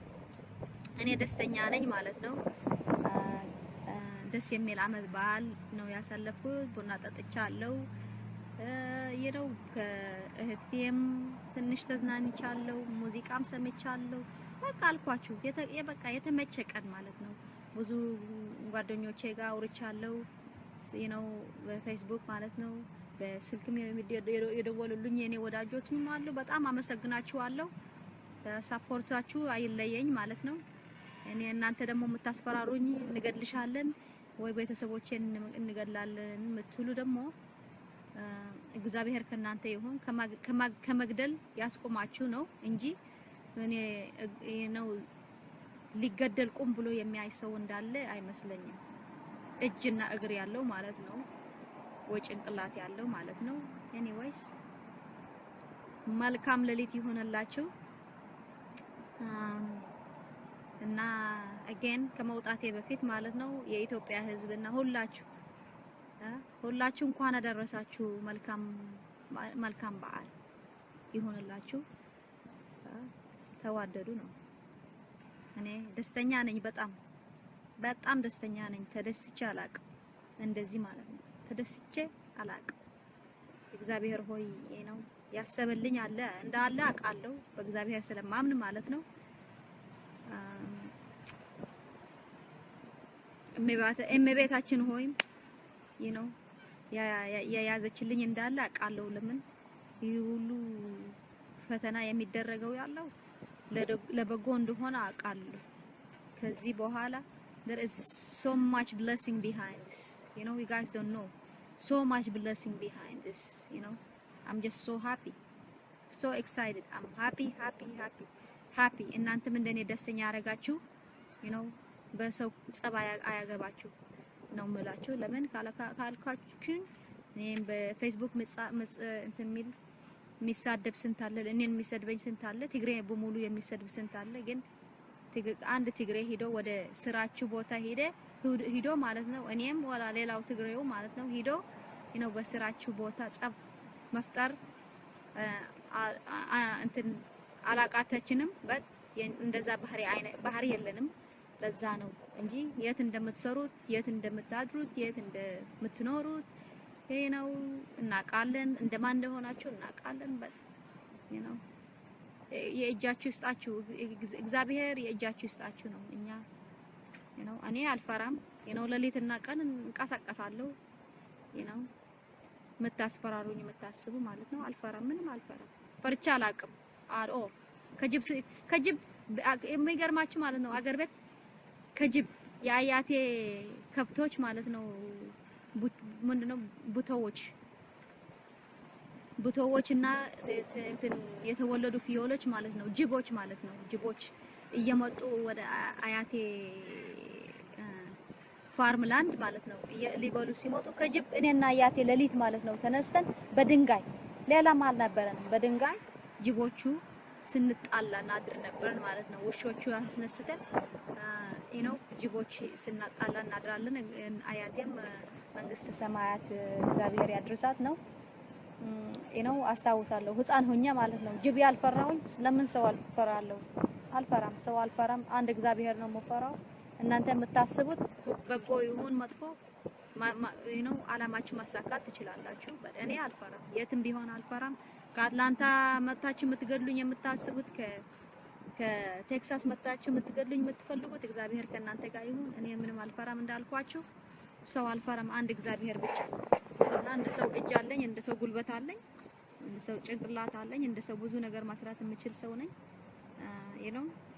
እኔ ደስተኛ ነኝ ማለት ነው። ደስ የሚል አመት በዓል ነው ያሳለፍኩት። ቡና ጠጥቻለሁ። የለው ከእህቴም ትንሽ ተዝናንቻለሁ። ሙዚቃም ሰምቻለሁ። በቃ አልኳችሁ በቃ የተመቸ ቀን ማለት ነው። ብዙ ጓደኞቼ ጋር አውርቻለሁ። ነው በፌስቡክ ማለት ነው። በስልክም የደወሉልኝ የኔ ወዳጆችም አሉ። በጣም አመሰግናችኋለሁ። ሳፖርታችሁ አይለየኝ ማለት ነው። እኔ እናንተ ደግሞ የምታስፈራሩኝ እንገድልሻለን ወይ ቤተሰቦቼን እንገድላለን የምትሉ ደግሞ እግዚአብሔር ከናንተ ይሁን። ከመግደል ያስቆማችሁ ነው እንጂ እኔ ነው ሊገደል ቁም ብሎ የሚያይ ሰው እንዳለ አይመስለኝም። እጅና እግር ያለው ማለት ነው፣ ወይ ጭንቅላት ያለው ማለት ነው። ኤኒዌይስ መልካም ሌሊት ይሆንላችሁ እና again ከመውጣቴ በፊት ማለት ነው የኢትዮጵያ ሕዝብ እና ሁላችሁ እንኳን አደረሳችሁ። መልካም በዓል ይሆንላችሁ። ተዋደዱ ነው። እኔ ደስተኛ ነኝ፣ በጣም ደስተኛ ነኝ። ተደስቼ አላቅም እንደዚህ ማለት ነው። ተደስቼ አላቅም። እግዚአብሔር ሆይ ነው ያሰበልኝ አለ እንዳለ አውቃለሁ። በእግዚአብሔር ስለማምን ማለት ነው። እመቤታችን ሆይ ነው የያዘችልኝ እንዳለ አውቃለሁ። ለምን ይህ ሁሉ ፈተና የሚደረገው ያለው ለበጎ እንደሆነ አውቃለሁ። ከዚህ በኋላ there is so much blessing behind this. You guys don't know so much blessing behind this. I'm just so happy, so excited. I'm happy. እናንተም እንደኔ ደስተኛ ያረጋችሁ በሰው ጸባይ አያገባችሁ ነው የምላችሁ። ለምን ካልካችሁ እኔም በፌስቡክ እንትን የሚሳደብ ስንት አለ፣ እኔን የሚሰድበኝ ስንት አለ፣ ትግሬ በሙሉ የሚሰድብ ስንት አለ። ግን አንድ ትግሬ ሄዶ ወደ ስራችሁ ቦታ ሄዶ ማለት ነው እኔም ወላ ሌላው ትግሬው ማለት ነው ሄዶ በስራችሁ ቦታ ጸብ መፍጠር እንትን አላቃታችንም። እንደዛ ባህሪ የለንም። ለዛ ነው እንጂ የት እንደምትሰሩት፣ የት እንደምታድሩት፣ የት እንደምትኖሩት እናውቃለን። እንደማን እንደሆናችሁ እናውቃለን። የእጃችሁ ይስጣችሁ፣ እግዚአብሔር የእጃችሁ ይስጣችሁ ነው። እኔ አልፈራም። ሌሊትና ቀን እንቀሳቀሳለሁ። የምታስፈራሩኝ የምታስቡ ማለት ነው። አልፈራም፣ ምንም አልፈራም። ፈርቻ አላውቅም። ከጅብ የሚገርማችሁ ማለት ነው አገር ቤት ከጅብ የአያቴ ከብቶች ማለት ነው ምንድነው ቡቶዎች እና የተወለዱ ፍየሎች ማለት ነው ጅቦች ማለት ነው። ጅቦች እየመጡ ወደ አያቴ ፋርም ላንድ ማለት ነው ሊበሉ ሲመጡ ከጅብ እኔና አያቴ ሌሊት ማለት ነው ተነስተን በድንጋይ ሌላም አልነበረንም፣ በድንጋይ ጅቦቹ ስንጣላ እናድር ነበር ማለት ነው። ውሾቹ አስነስተን ጅቦች ስናጣላ እናድራለን። አያቴም መንግስተ ሰማያት እግዚአብሔር ያድርሳት ነው አስታውሳለሁ። ህፃን ሆኜ ማለት ነው ጅብ ያልፈራሁኝ ለምን ሰው አልፈራለሁ? አልፈራም፣ ሰው አልፈራም። አንድ እግዚአብሔር ነው የምፈራው። እናንተ የምታስቡት በጎ ይሁን መጥፎ አላማችሁ ማሳካት ትችላላችሁ። እኔ አልፈራም፣ የትም ቢሆን አልፈራም። ከአትላንታ መጣችሁ የምትገድሉኝ የምታስቡት ከቴክሳስ መጣችሁ የምትገድሉኝ የምትፈልጉት እግዚአብሔር ከእናንተ ጋር ይሁን። እኔ ምንም አልፈራም። እንዳልኳችሁ ሰው አልፈራም፣ አንድ እግዚአብሔር ብቻ። እና እንደ ሰው እጅ አለኝ፣ እንደ ሰው ጉልበት አለኝ፣ እንደ ሰው ጭንቅላት አለኝ፣ እንደ ሰው ብዙ ነገር መስራት የምችል ሰው ነኝ።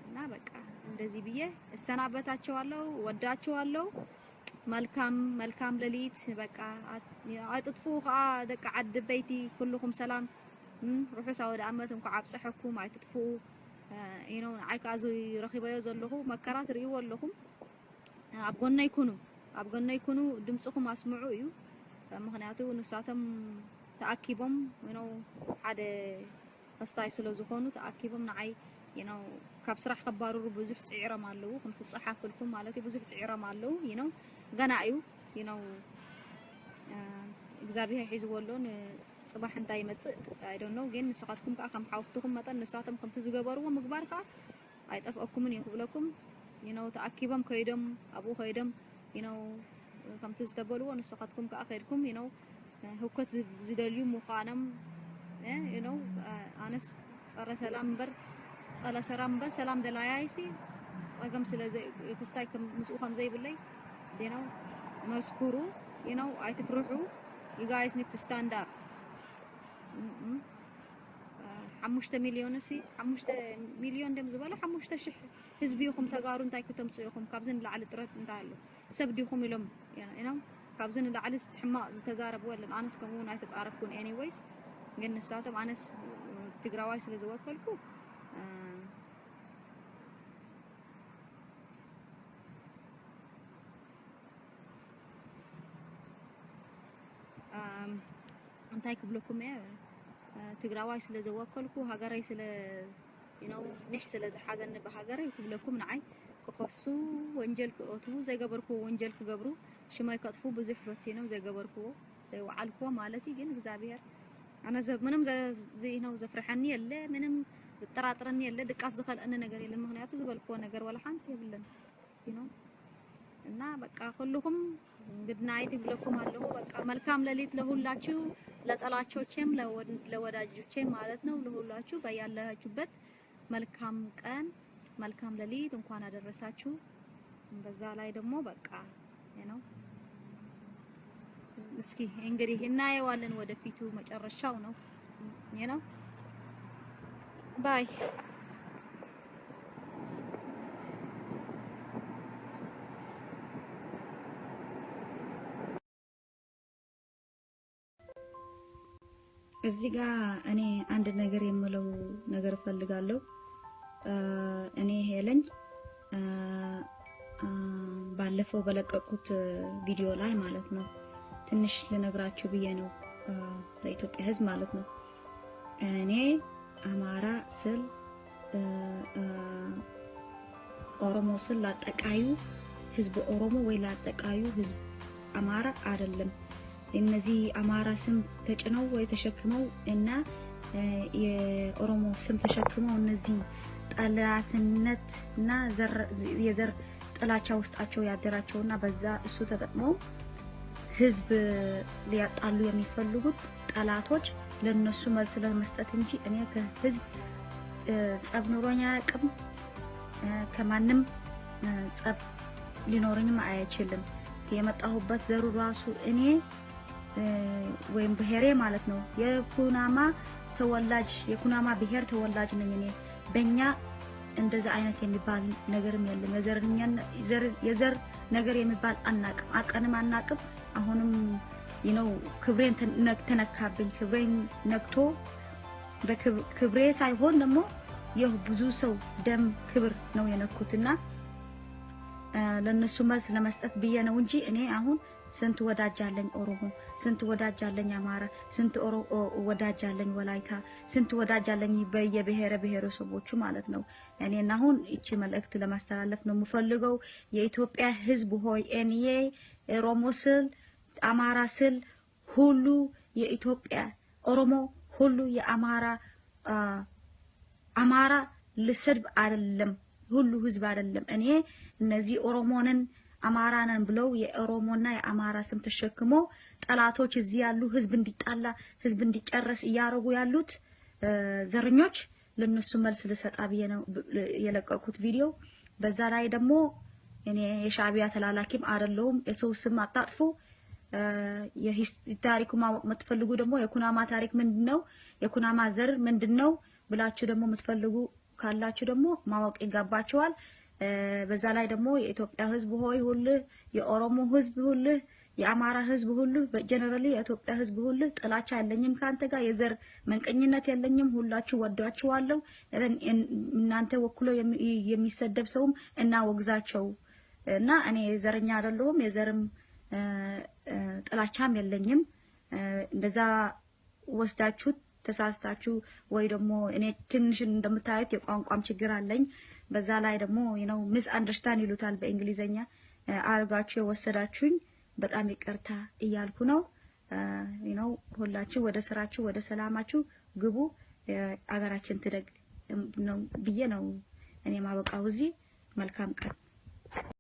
እና በቃ እንደዚህ ብዬ እሰናበታቸዋለሁ። ወዳቸዋለሁ። መልካም ሌሊት። በቃ አጥጥፉ ደቂ ዓዲ በይቲ ኩልኩም ሰላም ሩሑስ አውደ ዓመት እንኳ ዓብፅሐኩም ኣይትጥፉ ንዓይካ እዚ ረኺበዮ ዘለኹ መከራ ትርእይዎ ኣለኹም። ኣብ ጎነይ ኩኑ ድምፅኩም ኣስምዑ እዩ። ምክንያቱ ንሳቶም ተኣኪቦም ሓደ ከስታይ ስለ ዝኾኑ ተኣኪቦም ንዓይ ካብ ስራሕ ከባረሩ ብዙሕ ጽዒሮም ኣለዉ ከም ትጽሓፍልኩም ማለት ብዙሕ ጽዒሮም ኣለዉ ገና እዩ እግዚአብሔር ሒዝወሎን ጽባሕ እንታይ ይመጽእ I don't know ግን ንስኻትኩም ከዓ ከም ሓውፍትኩም መጠን ንሳቶም ከምቲ ዝገበርዎ ምግባር ከዓ ኣይጠፍአኩምን ይኽብለኩም ተኣኪቦም ከይዶም ኣብኡ ከይዶም ከምቲ ዝተበልዎ ንስኻትኩም ከዓ ከይድኩም ህውከት ዝደልዩ ምዃኖም ኣነስ ጸረ ሰላም እምበር ሰላም ደላያይሲ ጸገም ስለዘይ ክስታይ ከምስኡ ከም ዘይብለይ መስኩሩ ኣይትፍርሑ you guys need to stand up 5 ሚሊዮን ደም ዝበለ 5000 ህዝቢ ይኹም ተጋሩ እንታይ ከተምጽኡ ይኹም ካብዘን ላዕሊ ጥረት እንታይ ኣሎ ሰብ ዲኹም ኢሎም ካብዘን ላዕሊ ሕማቕ ዝተዛረብ ወለን ኣነስ ከምኡ ናይ ተጻረፍኩን anyways ግን ንሳቶም ኣነስ ትግራዋይ ስለ ዝወከልኩ እንታይ ክብለኩም ትግራዋይ ስለ ዝወከልኩ ሃገራይ ስለ ንሕ ስለ ዝሓዘን በሃገራይ ክብለኩም ንዓይ ክኸሱ ወንጀል ክእትዉ ዘይገበርክዎ ወንጀል ክገብሩ ሽማይ ከጥፉ ብዙሕ ፈቲኖም ዘይገበርክዎ ዘይወዓልክዎ ማለት ግን እግዚአብሔር ኣነ ምንም ዘፍርሐኒ የለ ምንም ዝጠራጥረኒ የለ ድቃስ ዝኸልአኒ ነገር የለ ምክንያቱ ዝበልክዎ ነገር ወላ ሓንቲ የብለን እና በቃ ሁሉኩም ግድናይት ይብለኩም አለሁ በቃ መልካም ሌሊት ለሁላችሁ ለጠላቾቼም ለወዳጆቼም ማለት ነው ለሁላችሁ በያላችሁበት መልካም ቀን መልካም ሌሊት እንኳን አደረሳችሁ በዛ ላይ ደግሞ በቃ እስኪ እንግዲህ እናየዋለን ወደፊቱ መጨረሻው ነው ባይ እዚህ ጋር እኔ አንድ ነገር የምለው ነገር ፈልጋለሁ እኔ ሄለኝ ባለፈው በለቀቁት ቪዲዮ ላይ ማለት ነው ትንሽ ልነግራችሁ ብዬ ነው ለኢትዮጵያ ሕዝብ ማለት ነው እኔ አማራ ስል ኦሮሞ ስል ላጠቃዩ ሕዝብ ኦሮሞ ወይ ላጠቃዩ ሕዝብ አማራ አይደለም እነዚህ አማራ ስም ተጭነው ወይ ተሸክመው እና የኦሮሞ ስም ተሸክመው እነዚህ ጠላትነት እና የዘር ጥላቻ ውስጣቸው ያደራቸውና በዛ እሱ ተጠቅመው ህዝብ ሊያጣሉ የሚፈልጉት ጠላቶች ለነሱ መልስ ለመስጠት እንጂ እኔ ከህዝብ ጸብ ኖሮኛ አቅም ከማንም ጸብ ሊኖርኝም አይችልም የመጣሁበት ዘሩ ራሱ እኔ ወይም ብሄሬ ማለት ነው የኩናማ ተወላጅ የኩናማ ብሄር ተወላጅ ነኝ እኔ በእኛ እንደዛ አይነት የሚባል ነገርም የለም የዘር ነገር የሚባል አቀንም አናቅም አሁንም ክብሬን ተነካብኝ ክብሬን ነክቶ በክብሬ ሳይሆን ደግሞ የብዙ ሰው ደም ክብር ነው የነኩትና ለነሱ መልስ ለመስጠት ብዬ ነው እንጂ እኔ አሁን ስንት ወዳጅ አለኝ ኦሮሞ ስንት ወዳጅ አለኝ አማራ ስንት ወዳጅ አለኝ ወላይታ ስንት ወዳጅ አለኝ በየብሔረ ብሔረሰቦቹ ማለት ነው እኔና አሁን እቺ መልእክት ለማስተላለፍ ነው የምፈልገው የኢትዮጵያ ህዝብ ሆይ እኔ ኦሮሞ ስል አማራ ስል ሁሉ የኢትዮጵያ ኦሮሞ ሁሉ የአማራ አማራ ልስድብ አይደለም ሁሉ ህዝብ አይደለም እኔ እነዚህ ኦሮሞንን አማራንን ብለው የኦሮሞና የአማራ ስም ተሸክሞ ጠላቶች እዚህ ያሉ ህዝብ እንዲጣላ ህዝብ እንዲጨርስ ያረጉ ያሉት ዘርኞች ለነሱ መልስ ልሰጣ ብዬ ነው የለቀቁት ቪዲዮ በዛ ላይ ደግሞ እኔ የሻዕቢያ ተላላኪም አይደለሁም የሰው ስም አጣጥፉ የታሪኩ ማወቅ የምትፈልጉ ደግሞ የኩናማ ታሪክ ምንድነው የኩናማ ዘር ምንድነው ብላችሁ ደግሞ የምትፈልጉ ካላችሁ ደግሞ ማወቅ ይገባችኋል በዛ ላይ ደግሞ የኢትዮጵያ ህዝብ ሆይ ሁሉ የኦሮሞ ህዝብ ሁሉ የአማራ ህዝብ ሁሉ በጀነራሊ የኢትዮጵያ ህዝብ ሁሉ ጥላቻ ያለኝም ካንተ ጋር የዘር መንቀኝነት ያለኝም ሁላችሁ ወዳችኋለሁ እናንተ ወክሎ የሚሰደብ ሰውም እና ወግዛቸው እና እኔ ዘረኛ አይደለሁም የዘርም ጥላቻም የለኝም እንደዛ ወስዳችሁ ተሳስታችሁ ወይ ደግሞ እኔ ትንሽ እንደምታዩት የቋንቋም ችግር አለኝ በዛ ላይ ደግሞ ሚስ አንደርስታንድ ይሉታል በእንግሊዘኛ አርጋችሁ የወሰዳችሁኝ በጣም ይቅርታ እያልኩ ነው። ሁላችሁ ወደ ስራችሁ ወደ ሰላማችሁ ግቡ። አገራችን ትደግ ነው ብዬ ነው እኔ ማበቃው። እዚህ መልካም ቀን